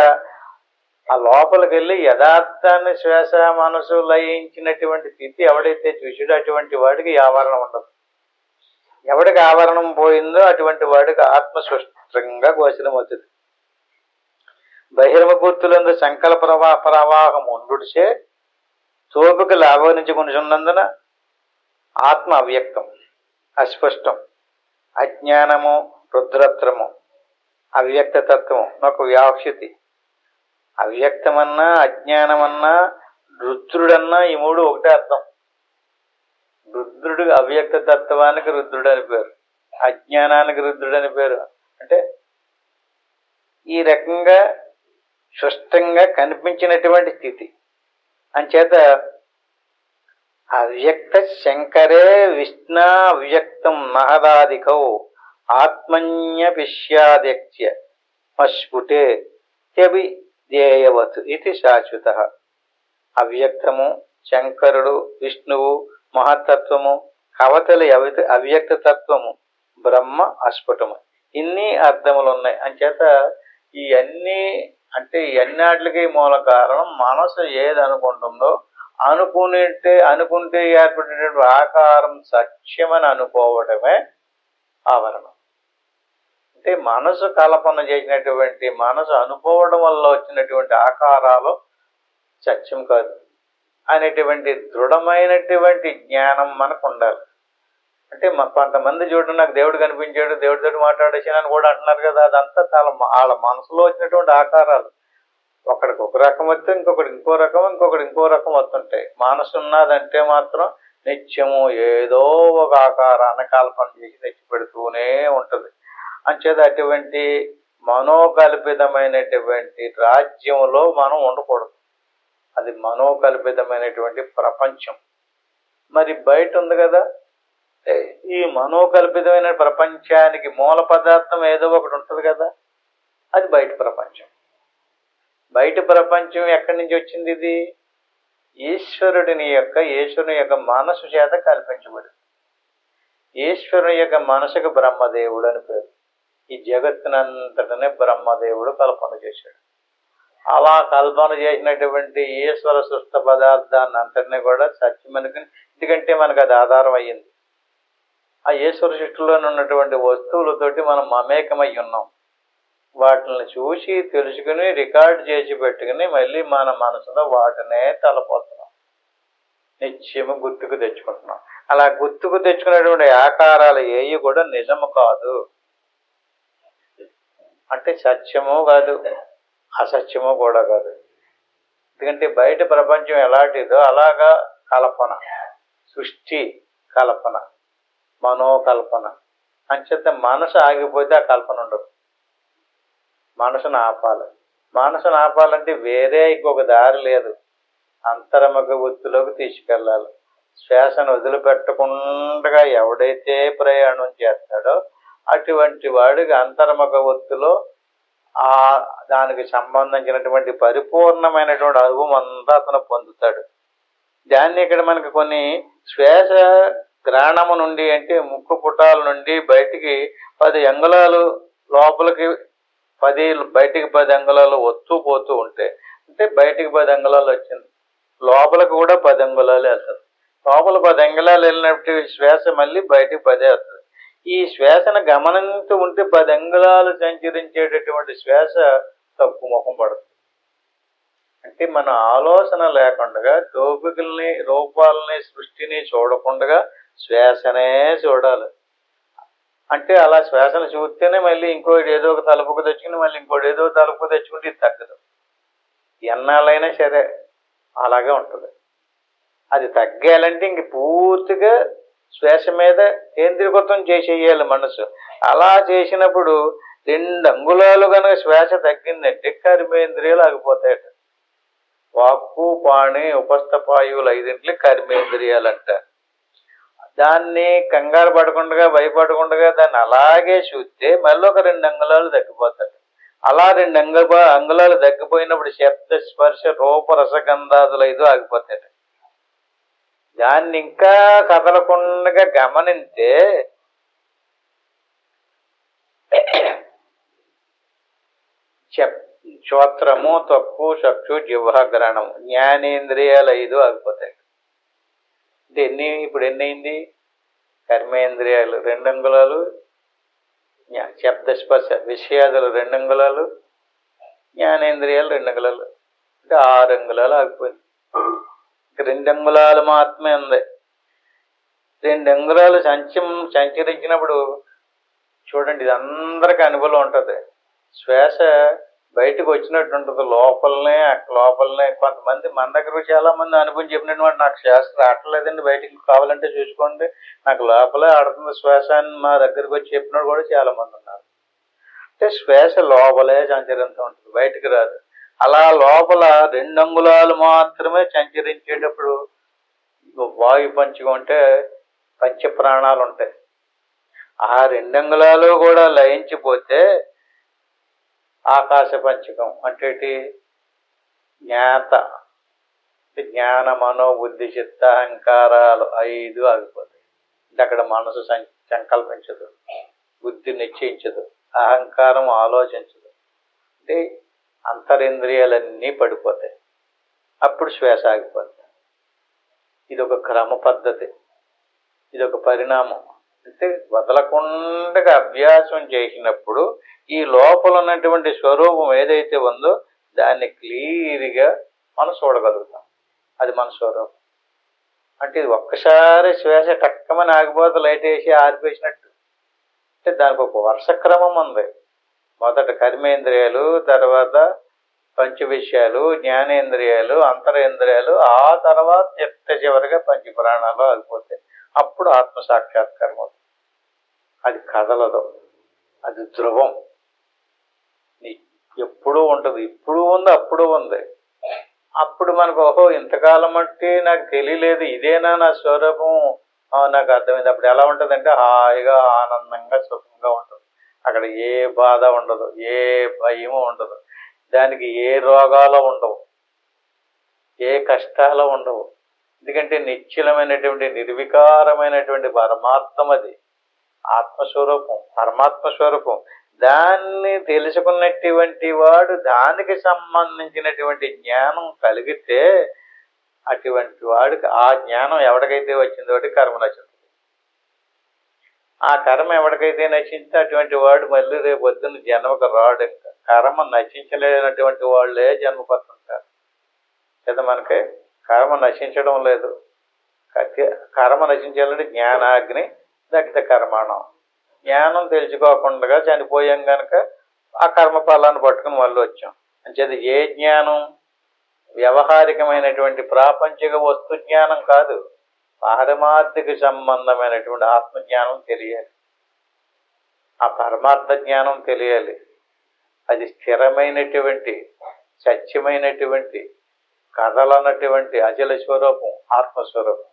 ఆ లోపలికి వెళ్ళి యథార్థాన్ని శ్వాస మనసు లయించినటువంటి స్థితి ఎవడైతే చూసాడో అటువంటి వాడికి ఆవరణం ఉండదు. ఎవడికి ఆవరణం పోయిందో అటువంటి వాడికి ఆత్మ స్పష్టంగా గోచరం అవుతుంది. బహిర్మూర్తులందు సంకల్ప ప్రవాహం ఉండుడిచే తోపుకి లాభనించుకునిచున్నందున ఆత్మ అవ్యక్తం, అస్పష్టం, అజ్ఞానము, రుద్రత్రము, అవ్యక్త తత్వము ఒక వ్యాక్షితి. అవ్యక్తమన్నా అజ్ఞానమన్నా రుద్రుడన్నా ఈ మూడు ఒకటే అర్థం. రుద్రుడు అవ్యక్త తత్వానికి రుద్రుడు అని పేరు, అజ్ఞానానికి రుద్రుడు అని పేరు. అంటే ఈ రకంగా స్పష్టంగా కనిపించినటువంటి స్థితి. అంచేత అవ్యక్త శంకరే విష్ణా అవ్యక్తం మహదాదికౌ ఆత్మన్యపిష్యాద్యక్త్య మస్ఫుటే త్యభిధేయవత్ ఇది శాశ్వత. అవ్యక్తము, శంకరుడు, విష్ణువు, మహత్తత్వము, కవతలి అవ్యక్త తత్వము, బ్రహ్మ అస్ఫుటము, ఇన్ని అర్థములు ఉన్నాయి. అంచేత ఇవన్నీ అంటే ఇవన్నిటికి మూల కారణం మనసు ఏది అనుకుంటుందో అనుకుంటే ఏర్పడినటువంటి ఆకారం సత్యమని అనుకోవడమే ఆవరణం. అంటే మనసు కల్పన చేసినటువంటి, మనసు అనుకోవడం వల్ల వచ్చినటువంటి ఆకారాలు సత్యం కాదు అనేటువంటి దృఢమైనటువంటి జ్ఞానం మనకు ఉండాలి. అంటే కొంతమంది చూడండి, నాకు దేవుడు కనిపించాడు, దేవుడితో మాట్లాడేసానని కూడా అంటున్నారు కదా, అదంతా చాలా వాళ్ళ మనసులో వచ్చినటువంటి ఆకారాలు. ఒకడికి ఒక రకం వస్తే ఇంకొకటి ఇంకో రకం, ఇంకొకటి ఇంకో రకం వస్తుంటాయి. మనసు ఉన్నదంటే మాత్రం నిత్యము ఏదో ఒక ఆకారాన్ని కల్పన చేసి తెచ్చి పెడుతూనే ఉంటుంది. అంచేత అటువంటి మనోకల్పితమైనటువంటి రాజ్యంలో మనం ఉండకూడదు. అది మనోకల్పితమైనటువంటి ప్రపంచం. మరి బయట ఉంది కదా, ఈ మనోకల్పితమైన ప్రపంచానికి మూల పదార్థం ఏదో ఒకటి ఉంటుంది కదా, అది బయట ప్రపంచం. బయట ప్రపంచం ఎక్కడి నుంచి వచ్చింది? ఇది ఈశ్వరుని యొక్క మనసు చేత కల్పించబడింది. ఈశ్వరుని యొక్క మనసుకు బ్రహ్మదేవుడు అని పేరు. ఈ జగత్తునంతటనే బ్రహ్మదేవుడు కల్పన చేశాడు. అలా కల్పన చేసినటువంటి ఈశ్వర సృష్ట పదార్థాన్ని అంతటినీ కూడా సత్యమనుకుని, ఎందుకంటే మనకు అది ఆధారం అయ్యింది. ఆ ఈశ్వర సృష్టిలో ఉన్నటువంటి వస్తువులతోటి మనం మమేకమై ఉన్నాం. వాటిని చూసి తెలుసుకుని రికార్డు చేసి పెట్టుకుని మళ్ళీ మన మనసులో వాటినే తలపోతున్నాం, నిత్యము గుర్తుకు తెచ్చుకుంటున్నాం. అలా గుర్తుకు తెచ్చుకునేటువంటి ఆకారాలు ఏవి కూడా నిజము కాదు. అంటే సత్యము కాదు, అసత్యము కూడా కాదు. ఎందుకంటే బయట ప్రపంచం ఎలాంటిదో అలాగా కల్పన, సృష్టి కల్పన, మనోకల్పన. అంచేత మనసు ఆగిపోతే ఆ కల్పన ఉండదు. మనసును ఆపాలి. మనసును ఆపాలంటే వేరే ఇంకొక దారి లేదు, అంతర్ముఖ వృత్తిలోకి తీసుకెళ్ళాలి. శ్వాసను వదిలిపెట్టకుండా ఎవడైతే ప్రయాణం చేస్తాడో అటువంటి వాడికి అంతర్ముఖ వృత్తిలో దానికి సంబంధించినటువంటి పరిపూర్ణమైనటువంటి అనుభవం అంతా అతను పొందుతాడు. దాన్ని ఇక్కడ మనకి కొన్ని శ్వాస గ్రాణము నుండి, అంటే ముక్కు పుటాల నుండి బయటికి 10 అంగుళాలు లోపలికి, బయటికి 10 అంగుళాలు వస్తూ పోతూ ఉంటే, అంటే బయటికి 10 అంగుళాలు వచ్చింది, లోపలికి కూడా 10 అంగుళాలు వెళ్తుంది. లోపల 10 అంగుళాలు వెళ్ళినట్టు శ్వాస మళ్ళీ బయటికి 10 వస్తుంది. ఈ శ్వాసను గమనిస్తూ ఉంటే 10 అంగుళాలు సంచరించేటటువంటి శ్వాస తక్కువ ముఖం పడుతుంది. అంటే మన ఆలోచన లేకుండా టోపికల్ని, రూపాలని, సృష్టిని చూడకుండా శ్వాసనే చూడాలి. అంటే అలా శ్వాసను చూస్తేనే మళ్ళీ ఇంకోటి ఏదో ఒక తలుపుకు తెచ్చుకుని మళ్ళీ ఇంకోటి ఏదో తలుపుకు తెచ్చుకుంటే ఇది తగ్గదు. ఎన్నాళ్ళైనా సరే అలాగే ఉంటుంది. అది తగ్గాలంటే ఇంక పూర్తిగా శ్వాస మీద కేంద్రీకృతం చేసేయాలి మనసు. అలా చేసినప్పుడు 2 అంగుళాలు కనుక శ్వాస తగ్గిందంటే కర్మేంద్రియాలు ఆగిపోతాయట. వాక్కు, పాణి, ఉపస్థపాయువులు 5 కర్మేంద్రియాలు అంటారు. దాన్ని కంగారు పడకుండా భయపడకుండా దాన్ని అలాగే చూస్తే మళ్ళీ ఒక 2 అంగుళాలు తగ్గిపోతాడు. అలా 2 అంగుళాలు తగ్గిపోయినప్పుడు శబ్ద స్పర్శ రూప రసగంధాదులు 5 ఆగిపోతాడు. దాన్ని ఇంకా కదలకుండా గమనిస్తే శ్రోత్రము, త్వక్కు, చక్షు, జిహ్వ, గ్రహణము జ్ఞానేంద్రియాలు 5 ఆగిపోతాయి. ఇప్పుడు ఎన్ని అయింది? కర్మేంద్రియాలు 2 అంగుళాలు, శబ్ద స్పర్శ విషయాదులు 2 అంగుళాలు, జ్ఞానేంద్రియాలు 2 అంగుళాలు, అంటే 6 అంగుళాలు ఆగిపోయింది. 2 అంగుళాలు మాత్రమే ఉంది. 2 అంగుళాలు సంచరించినప్పుడు చూడండి, ఇది అందరికి అనుభవం ఉంటుంది. శ్వాస బయటకు వచ్చినట్టు ఉంటుంది. లోపలనే కొంతమంది మన దగ్గర చాలా మంది అనుభవం చెప్పినటువంటి నాకు శ్వాస రావట్లేదండి, బయటికి కావాలంటే చూసుకోండి, నాకు లోపలే ఆడుతుంది శ్వాస అని మా దగ్గరికి వచ్చి చెప్పినప్పుడు కూడా చాలా మంది ఉన్నారు. అంటే శ్వాస లోపలే సంచరిస్తూ ఉంటుంది, బయటికి రాదు. అలా లోపల 2 అంగుళాలు మాత్రమే సంచరించేటప్పుడు వాయు పంచకం అంటే పంచ ప్రాణాలు ఉంటాయి. ఆ 2 అంగుళాలు కూడా లయించిపోతే ఆకాశ పంచకం అంటే జ్ఞాన మనోబుద్ధి చిత్త అహంకారాలు 5 ఆగిపోతాయి. అంటే అక్కడ మనసు సంకల్పించదు, బుద్ధి నిశ్చయించదు, అహంకారం ఆలోచించదు, అంటే అంతరింద్రియాలన్నీ పడిపోతాయి. అప్పుడు శ్వాస ఆగిపోతుంది. ఇది ఒక క్రమ పద్ధతి, ఇది ఒక పరిణామం. అంటే వదలకుండా అభ్యాసం చేసినప్పుడు ఈ లోపల ఉన్నటువంటి స్వరూపం ఏదైతే ఉందో దాన్ని క్లియర్గా మనం చూడగలుగుతాం. అది మన స్వరూపం. అంటే ఇది ఒక్కసారి శ్వాస టక్కమని ఆగిపోతే లైట్ వేసి ఆరిపేసినట్టు. అంటే దానికి ఒక వరుస క్రమం ఉంది. మొదట కర్మేంద్రియాలు, తర్వాత పంచ విషయాలు, జ్ఞానేంద్రియాలు, అంతరేంద్రియాలు, ఆ తర్వాత చివరిగా పంచ ప్రాణాలు ఆగిపోతాయి. అప్పుడు ఆత్మ సాక్షాత్కారం అవుతుంది. అది కదలదు, అది ధ్రువం, ఎప్పుడూ ఉంటుంది. ఇప్పుడు ఉంది, అప్పుడు ఉంది. అప్పుడు మనకు ఓహో ఇంతకాలం అంటే నాకు తెలియలేదు, ఇదేనా నా స్వరూపం, నాకు అర్థమైంది. అప్పుడు ఎలా ఉంటుందంటే హాయిగా ఆనందంగా సుఖంగా ఉంటుంది. అక్కడ ఏ బాధ ఉండదు, ఏ భయము ఉండదు, దానికి ఏ రోగాలు ఉండవు, ఏ కష్టాలు ఉండవు. ఎందుకంటే నిశ్చలమైనటువంటి నిర్వికారమైనటువంటి పరమాత్మ, అది ఆత్మస్వరూపం, పరమాత్మ స్వరూపం. దాన్ని తెలుసుకున్నటువంటి వాడు దానికి సంబంధించినటువంటి జ్ఞానం కలిగితే అటువంటి వాడికి ఆ జ్ఞానం ఎవరికైతే వచ్చిందో వాడికి కర్మ నచ్చుతుంది. ఆ కర్మ ఎవరికైతే నచ్చిందో అటువంటి వాడు మళ్ళీ రేపు పొద్దున్న జన్మకు రాడు. ఇంకా కర్మ నశించలేనటువంటి వాళ్ళే జన్మపడుతుంటారు కదా. మనకి కర్మ నశించడం లేదు. కర్మ నశించాలంటే జ్ఞానాగ్ని దగ్ధ కర్మాణం. జ్ఞానం తెలుసుకోకుండా చనిపోయాం కనుక ఆ కర్మ ఫలాన్ని పట్టుకుని మళ్ళీ వచ్చాం. అంచేది ఏ జ్ఞానం? వ్యవహారికమైనటువంటి ప్రాపంచిక వస్తు జ్ఞానం కాదు, పారమార్థిక సంబంధమైనటువంటి ఆత్మజ్ఞానం తెలియాలి. ఆ పరమార్థ జ్ఞానం తెలియాలి. అది స్థిరమైనటువంటి సత్యమైనటువంటి కదలన్నటువంటి అచల స్వరూపం, ఆత్మస్వరూపం.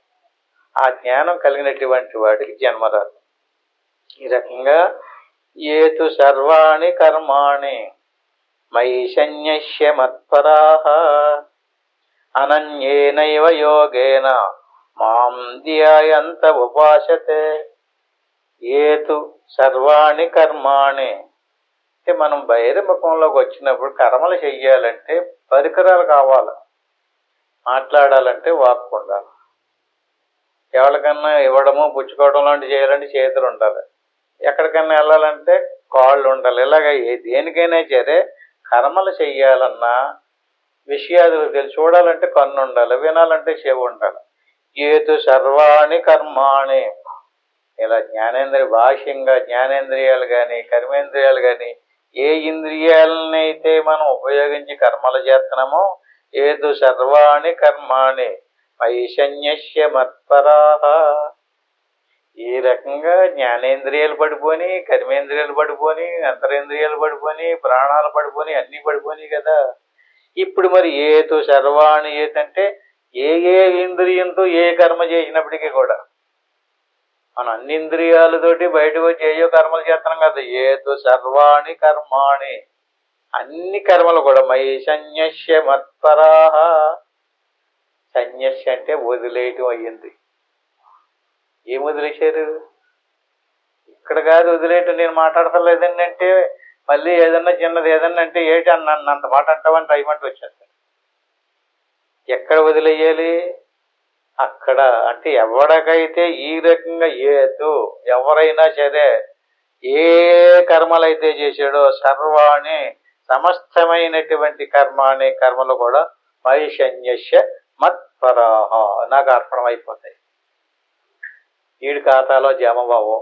ఆ జ్ఞానం కలిగినటువంటి వాడికి జన్మరాదు. ఈ రకంగా ఏతు సర్వాణి కర్మాణి మయి సన్యస్య మత్పరాః అనన్యేనైవ యోగేన మాం ధ్యాయంత ఉపాసతే. ఏతు సర్వాణి కర్మాణి అంటే మనం బహిర్ముఖంలోకి వచ్చినప్పుడు కర్మలు చెయ్యాలంటే పరికరాలు కావాలి. మాట్లాడాలంటే వాక్కు ఉండాలి. ఎవరికన్నా ఇవ్వడము పుచ్చుకోవడం లాంటివి చేయాలంటే చేతులు ఉండాలి. ఎక్కడికన్నా వెళ్ళాలంటే కాళ్ళు ఉండాలి. ఇలాగ దేనికైనా సరే కర్మలు చెయ్యాలన్నా విషయాలు తెలిసి చూడాలంటే కన్ను ఉండాలి, వినాలంటే చెవి ఉండాలి. ఏతు సర్వాణి కర్మాణి ఇలా జ్ఞానేంద్రియ భాష్యంగా జ్ఞానేంద్రియాలు కానీ కర్మేంద్రియాలు కానీ ఏ ఇంద్రియాలనైతే మనం ఉపయోగించి కర్మలు చేస్తున్నామో ఏతు సర్వాణి కర్మాణి వైషన్యస్య మత్పరాః. ఈ రకంగా జ్ఞానేంద్రియాలు పడిపోని, కర్మేంద్రియాలు పడిపోని, అంతరేంద్రియాలు పడిపోని, ప్రాణాలు పడిపోని, అన్నీ పడిపోని కదా. ఇప్పుడు మరి ఏతు సర్వాణి ఏతంటే ఏ ఇంద్రియంతో ఏ కర్మ చేసినప్పటికీ కూడా మనం అన్ని ఇంద్రియాలతోటి బయటకు వచ్చి ఏయో కర్మలు చేస్తున్నాం కదా. ఏదో సర్వాణి కర్మాణి, అన్ని కర్మలు కూడా మయి సన్యస్య మత్పరాహ. సన్యస్య అంటే వదిలేయటం అయ్యింది. ఏం వదిలేశారు? ఇక్కడ కాదు వదిలేయటం, నేను మాట్లాడతలేదండి అంటే మళ్ళీ ఏదన్నా చిన్నది ఏదన్నా అంటే ఏటి అన్న అంత మాట అంటావని టైమంటే వచ్చేస్తాను. ఎక్కడ వదిలేయాలి? అక్కడ. అంటే ఎవరికైతే ఈ రకంగా ఏదో ఎవరైనా సరే ఏ కర్మలైతే చేశాడో సర్వాణి సమస్తమైనటువంటి కర్మాని కర్మలు కూడా వైషన్యస్య మత్పరాహ నాకు అర్పణం అయిపోతాయి. ఈడి ఖాతాలో జమ బాబు,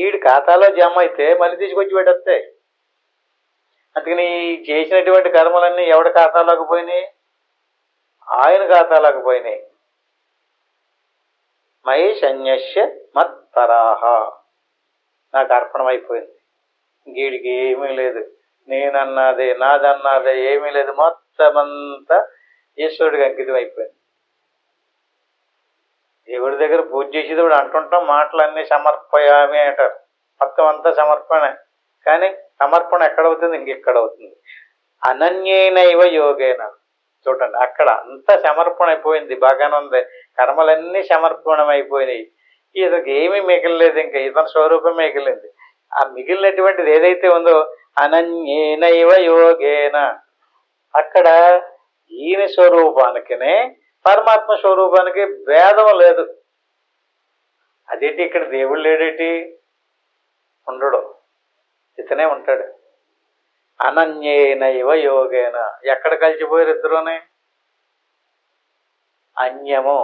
ఈడి ఖాతాలో జమ అయితే మళ్ళీ తీసుకొచ్చి పెట్టేస్తాయి. అందుకని చేసినటువంటి కర్మలన్నీ ఎవడి ఖాతాలోకి పోయినాయి? ఆయన ఖాతాలోకి పోయినాయి. మై సన్యస్య మత్పరాహ నాకు అర్పణం అయిపోయింది. వీడికి ఏమీ లేదు, నేనన్నదే నాదన్నదే ఏమీ లేదు, మొత్తం అంతా ఈశ్వరుడికి అంకితం అయిపోయింది. దేవుడి దగ్గర పూజ చేసేది కూడా అంటుంటాం మాటలన్నీ సమర్పయామి అంటారు, మొత్తం అంతా సమర్పణ. కానీ సమర్పణ ఎక్కడవుతుంది? ఇంకెక్కడవుతుంది. అనన్యేనైవ యోగేన. చూడండి, అక్కడ అంతా సమర్పణ అయిపోయింది, బాగానే ఉంది, కర్మలన్నీ సమర్పణం అయిపోయినాయి. ఇతనికి ఏమీ మిగిలిలేదు, ఇంకా ఇతని స్వరూపం మిగిలింది. ఆ మిగిలినటువంటిది ఏదైతే ఉందో అనన్యేనైవ యోగేన, అక్కడ ఈయన స్వరూపానికినే పరమాత్మ స్వరూపానికి భేదం లేదు. అదేంటి ఇక్కడ దేవుడు లేడేటి? ఉండడు, ఇతనే ఉంటాడు. అనన్యేనైవ యోగేన. ఎక్కడ కలిసిపోయారు ఇద్దరునే? అన్యము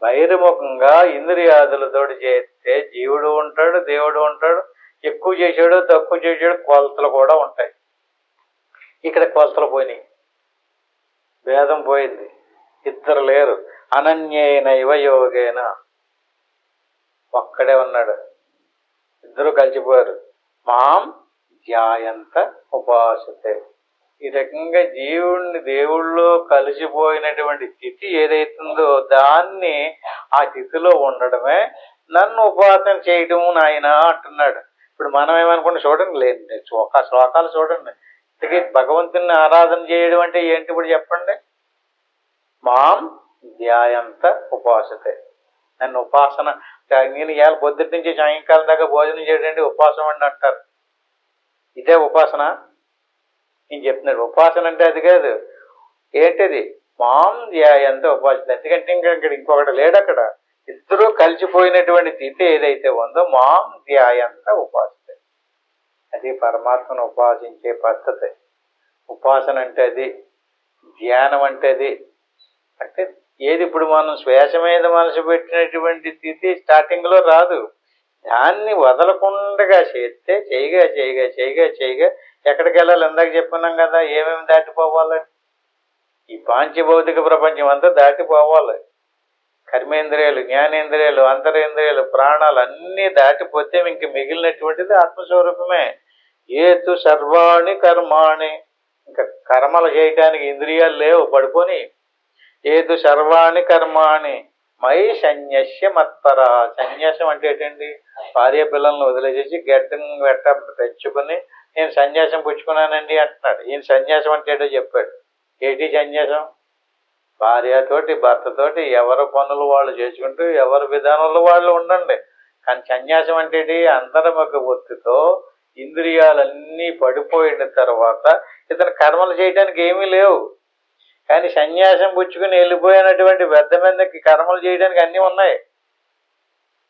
బహిర్ముఖంగా ఇంద్రియాదులతో చేస్తే జీవుడు ఉంటాడు, దేవుడు ఉంటాడు. ఎక్కువ చేసాడు తక్కువ చేసాడు కొలతలు కూడా ఉంటాయి. ఇక్కడ కొలతలు పోయినాయి, భేదం పోయింది, ఇద్దరు లేరు. అనన్యేనైవ యోగేన, ఒక్కడే ఉన్నాడు, ఇద్దరు కలిసిపోయారు. మాం ధ్యాయంత ఉపాసతే. ఈ రకంగా జీవుణ్ణి దేవుళ్ళో కలిసిపోయినటువంటి స్థితి ఏదైతుందో దాన్ని ఆ స్థితిలో ఉండడమే నన్ను ఉపాసన చేయటము నాయన అంటున్నాడు. ఇప్పుడు మనం ఏమనుకుంటే చూడండి, లేదు ఒక శ్లోకాలు చూడండి, అందుకే భగవంతుని ఆరాధన చేయడం అంటే ఏంటి ఇప్పుడు చెప్పండి. మాం ధ్యాయంత ఉపాసతే, నన్ను ఉపాసన. నేను ఇవాళ పొద్దుటి నుంచి సాయంకాలం దాకా భోజనం చేయడండి ఉపాసన అండి అంటారు. ఇదే ఉపాసన? నేను చెప్తున్నాడు ఉపాసన అంటే అది కాదు. ఏంటిది? మాం ధ్యాయంత ఉపాసన. ఎందుకంటే ఇంకా ఇక్కడ ఇంకొకటి లేడు, అక్కడ ఇద్దరూ కలిసిపోయినటువంటి స్థితి ఏదైతే ఉందో మాం ధ్యాయంత ఉపాసన, అది పరమాత్మను ఉపాసించే పద్ధతి. ఉపాసన అంటే అది, ధ్యానం అంటే అది. అంటే ఏది? ఇప్పుడు మనం శ్వాస మీద మనసు పెట్టినటువంటి స్థితి స్టార్టింగ్ లో రాదు, దాన్ని వదలకుండా చేస్తే చేయగా చేయగా చేయగా చేయగా ఎక్కడికి వెళ్ళాలి? ఇందాక చెప్పుకున్నాం కదా, ఏమేమి దాటిపోవాలి? ఈ పాంచభౌతిక ప్రపంచం అంతా దాటిపోవాలి. కర్మేంద్రియాలు, జ్ఞానేంద్రియాలు, అంతరేంద్రియాలు, ప్రాణాలు అన్నీ దాటిపోతే ఇంక మిగిలినటువంటిది ఆత్మస్వరూపమే. ఏతు సర్వాణి కర్మాణి, ఇంకా కర్మలు చేయటానికి ఇంద్రియాలు లేవు, పడుకొని. ఏతు సర్వాణి కర్మాణి మై సన్యస్య మత్పర. సన్యాసం అంటే ఏంటండి? భార్య పిల్లల్ని వదిలేసేసి గడ్డం వెట్ట తెచ్చుకుని నేను సన్యాసం పుచ్చుకున్నానండి అంటున్నాడు. ఈయన సన్యాసం అంటే ఏంటో చెప్పాడు. ఏంటి సన్యాసం? భార్యతోటి భర్తతోటి ఎవరి పనులు వాళ్ళు చేసుకుంటూ ఎవరి విధానంలో వాళ్ళు ఉండండి. కానీ సన్యాసం అంటే అంతర్ముఖ ఒత్తితో ఇంద్రియాలన్నీ పడిపోయిన తర్వాత ఇతను కర్మలు చేయడానికి ఏమీ లేవు. కానీ సన్యాసం పుచ్చుకుని వెళ్ళిపోయినటువంటి పెద్ద మందికి కర్మలు చేయడానికి అన్నీ ఉన్నాయి,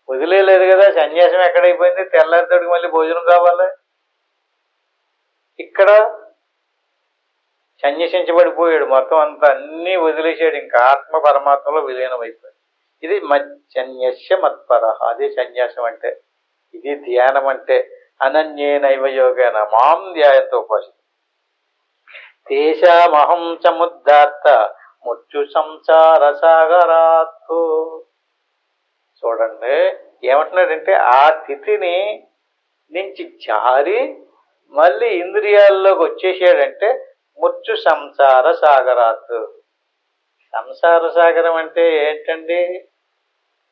వదిలేదు కదా. సన్యాసం ఎక్కడైపోయింది? తెల్లారితోటికి మళ్ళీ భోజనం కావాలి. ఇక్కడ సన్యసించబడిపోయాడు, మొత్తం అంతా అన్నీ వదిలేసాడు, ఇంకా ఆత్మ పరమాత్మలో విలీనం అయిపోయాడు. ఇది సన్యస్య మత్పర, అదే సన్యాసం అంటే, ఇది ధ్యానం అంటే. అనన్యేనైవ యోగేన మాం ధ్యాయంతో ఉపాసతే తేషామహం సముద్ధార్త మృత్యు సంసార సాగరాత్తు. చూడండి ఏమంటున్నాడంటే, ఆ స్థితిని నుంచి జారి మళ్ళీ ఇంద్రియాల్లోకి వచ్చేసాడంటే మృత్యు సంసార సాగరాత్తు. సంసార సాగరం అంటే ఏంటండి?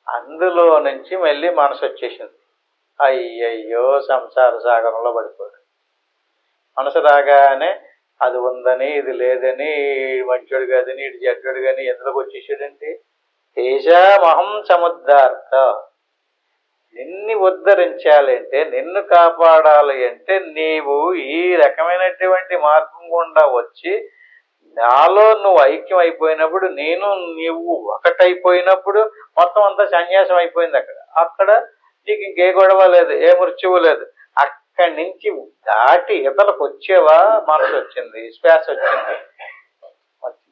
అందులో నుంచి మళ్ళీ మనసు వచ్చేసింది. అయ్యయ్యో సంసార సాగరంలో పడిపోయాడు. మనసు రాగానే అది ఉందని ఇది లేదని మంచోడు కాదని ఇటు చెడ్డోడు కానీ ఎందులోకి వచ్చేసాడంటే తేజామహం సముద్ధార్థ. నిన్ను ఉద్ధరించాలి అంటే, నిన్ను కాపాడాలి అంటే నీవు ఈ రకమైనటువంటి మార్గం గుండా వచ్చి నాలో నువ్వు ఐక్యం అయిపోయినప్పుడు, నేను నీవు ఒకటైపోయినప్పుడు మొత్తం అంతా సన్యాసం అయిపోయింది. అక్కడ నీకు ఇంకే గొడవ లేదు, ఏ మృత్యువు లేదు. అక్కడి నుంచి దాటి ఇతలకు వచ్చేవా మనసు వచ్చింది, శ్వాస వచ్చింది.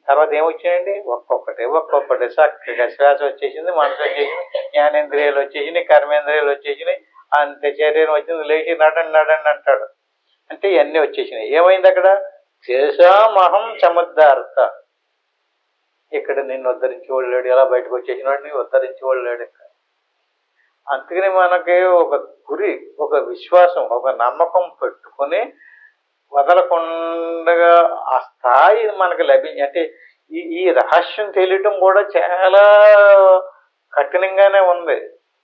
తర్వాత ఏమొచ్చాయండి? ఒక్కొక్కటి చక్కగా శ్వాస వచ్చేసింది, మనసు వచ్చేసింది, జ్ఞానేంద్రియాలు వచ్చేసినాయి, కర్మేంద్రియాలు వచ్చేసినాయి, అంతే శరీరం వచ్చింది, లేచి నడండి అంటాడు. అంటే ఇవన్నీ వచ్చేసినాయి. ఏమైంది అక్కడ? శేషామహం సముద్ధార్థ. ఇక్కడ నిన్ను ఉద్ధరించేవాడు లేడు, ఎలా బయటకు వచ్చేసిన వాడిని ఉద్ధరించేవాడు లేడు ఇక్కడ. అందుకని మనకి ఒక గురి, ఒక విశ్వాసం, ఒక నమ్మకం పెట్టుకుని వదలకుండా ఆ స్థాయి మనకు లభించి, అంటే ఈ రహస్యం తెలియటం కూడా చాలా కఠినంగానే ఉంది.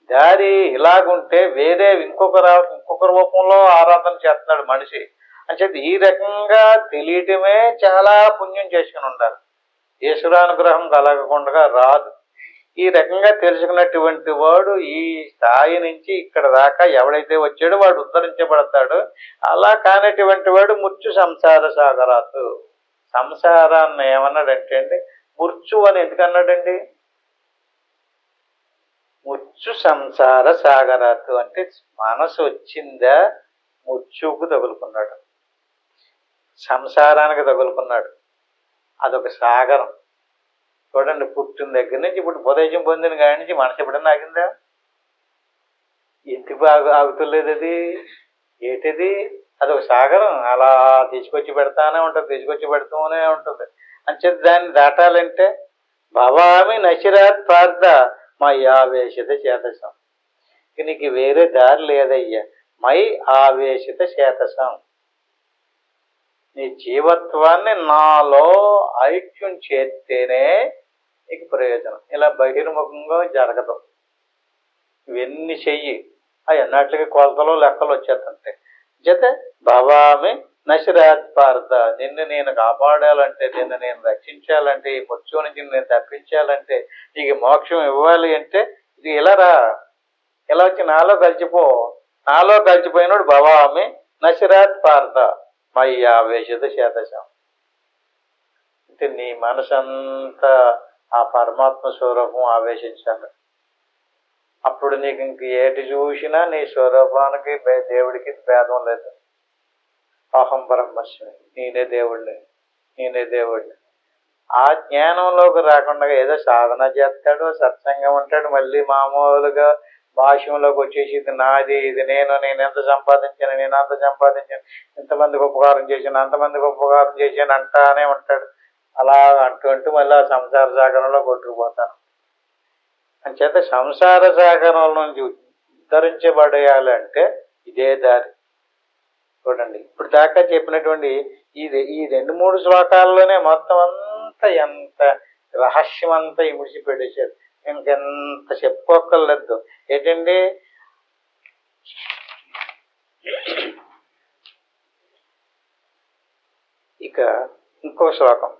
దారి ఇలాగుంటే వేరే ఇంకొక రూపంలో ఆరాధన చేస్తున్నాడు మనిషి అని చెప్పి ఈ రకంగా తెలియటమే చాలా పుణ్యం చేసుకుని ఉండాలి. ఈశ్వరానుగ్రహం కలగకుండా రాదు. ఈ రకంగా తెలుసుకున్నటువంటి వాడు ఈ స్థాయి నుంచి ఇక్కడ దాకా ఎవడైతే వచ్చాడో వాడు ఉద్ధరించబడతాడు. అలా కానటువంటి వాడు మృత్యు సంసార సాగరాతు. సంసారాన్ని ఏమన్నాడంటే అండి, మృత్యు అని ఎందుకన్నాడండి? మృత్యు సంసార సాగరాతు అంటే మనసు వచ్చిందా మృత్యువుకు తగులుకున్నాడు, సంసారానికి తగులుకున్నాడు. అదొక సాగరం. చూడండి, పుట్టిన దగ్గర నుంచి ఇప్పుడు ఉపదేశం పొందిన కాడి నుంచి మనసు ఎప్పుడన్నా ఆగిందా? ఎందుకు ఆగుతులేదు? అది ఏంటిది? అదొక సాగరం. అలా తీసుకొచ్చి పెడతానే ఉంటుంది. అంచేది దాన్ని దాటాలంటే భవామి నశిరాత్ పార్థ మై ఆవేశిత చేతసం. నీకు వేరే దారి లేదయ్యా. మై ఆవేశిత చేతసం. నీ జీవత్వాన్ని నాలో ఐక్యం చేస్తేనే నీకు ప్రయోజనం. ఇలా బహిర్ముఖంగా జరగదు. ఇవన్నీ చెయ్యి, అవి అన్నట్లుగా కొలతలు లెక్కలు వచ్చేస్తుంటాయి. జత భవామి నశిరాత్ పార్థ. నిన్ను నేను కాపాడాలంటే, నిన్ను నేను రక్షించాలంటే, ఈ మృత్యువు నుంచి నేను తప్పించాలంటే, నీకు మోక్షం ఇవ్వాలి అంటే ఇది ఇలా రా, ఇలా వచ్చి నాలో కలిసిపో. నాలో కలిసిపోయినాడు భవామి నశిరాత్ పార్థ మై ఆవేశిత చేతసం. అంటే నీ మనసంతా ఆ పరమాత్మ స్వరూపం ఆవేశించాలి. అప్పుడు నీకు ఇంక ఏటి చూసినా నీ స్వరూపానికి దేవుడికి భేదం లేదు. అహం బ్రహ్మస్మి, నేనే దేవుడిని. ఆ జ్ఞానంలోకి రాకుండా ఏదో సాధన చేస్తాడు, సత్సంగం ఉంటాడు, మళ్ళీ మామూలుగా భాష్యంలోకి వచ్చేసి ఇది నాది, ఇది నేను ఎంత సంపాదించాను, నేను అంత సంపాదించాను, ఇంతమందికి ఉపకారం చేశాను, అంతమందికి ఉపకారం చేశాను అంటానే ఉంటాడు. అలా అంటూ మళ్ళీ ఆ సంసార సాగరంలో కొట్టుకుపోతాను. అంచేత సంసార సాగరంలో నుంచి ఉద్ధరించబడేయాలంటే ఇదే దారి. చూడండి, ఇప్పుడు దాకా చెప్పినటువంటి ఈ 2-3 శ్లోకాల్లోనే మొత్తం అంతా ఎంత రహస్యం అంతా ఇమిడిచి పెట్టేశారు. ఇంకెంత చెప్పుకోక్కర్లేదు. ఏంటండి, ఇక ఇంకో శ్లోకం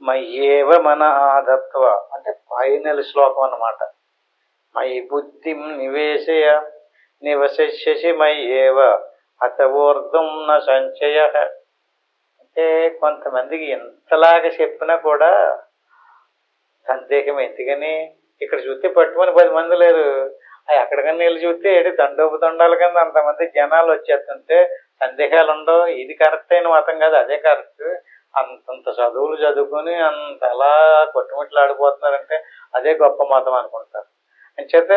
మయ్యేవ మన ఆదత్వ అంటే ఫైనల్ శ్లోకం అన్నమాట. మయి బుద్ధిం నివేశయ నివసిష్యసి మయ్యేవ అతవోర్ధం న సంచయ. అంటే కొంతమందికి ఎంతలాగా చెప్పినా కూడా సందేహం. ఎందుకని ఇక్కడ చూస్తే పట్టుమని 10 మంది లేరు, ఎక్కడికన్నా వెళ్ళి చూస్తే ఏడు దండోపదండాల కింద అంతమంది జనాలు వచ్చేస్తుంటే సందేహాలు ఉండవు. ఇది కరెక్ట్ అయిన మతం కాదు, అదే కరెక్ట్. అంతంత చదువులు చదువుకొని అంత అలా కొట్టుమిట్లు ఆడిపోతున్నారంటే అదే గొప్ప మతం అనుకుంటారు. అంచేత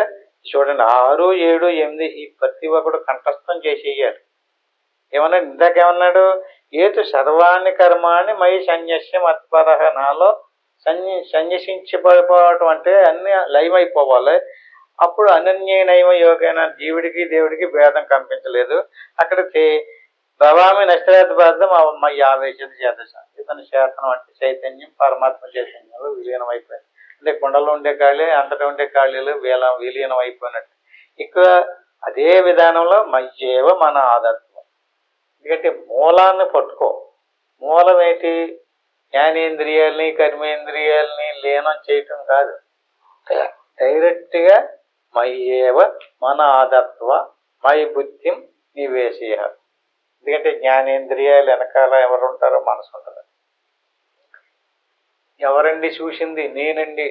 చూడండి, 6, 7, 8 ఈ ప్రతి ఒక్కడు కంఠస్థం చేసేయాలి. ఏమన్నాడు ఇందాకేమన్నాడు? ఏతు సర్వాణి కర్మాణి మై సన్యస్య మత్పరహ. నాలో సన్యసించిపోవటం అంటే అన్ని లయమైపోవాలి. అప్పుడు అనన్యనైవ యోగైన జీవుడికి దేవుడికి భేదం కనిపించలేదు. అక్కడికి భవామి నష్టరాత బాధం మై ఆవేశత చేత. ఇతని చేతనం అంటే చైతన్యం పరమాత్మ చైతన్యంలో విలీనం అయిపోయింది. అంటే కుండలో ఉండే ఖాళీ అంతటా ఉండే ఖాళీలు విలీనం అయిపోయినట్టు. ఇక్కడ అదే విధానంలో మయ్యేవ మన ఆదత్వం. ఎందుకంటే మూలాన్ని పట్టుకో. మూలం ఏంటి? జ్ఞానేంద్రియాల్ని కర్మేంద్రియాల్ని లీనం చేయటం కాదు, డైరెక్ట్గా మయ్యేవ మన ఆదత్వ మయి బుద్ధిం నివేశయ. ఎందుకంటే జ్ఞానేంద్రియాలు వెనకాల ఎవరు ఉంటారో మనసు ఉంటుంది. ఎవరండి చూసింది? నేనండి.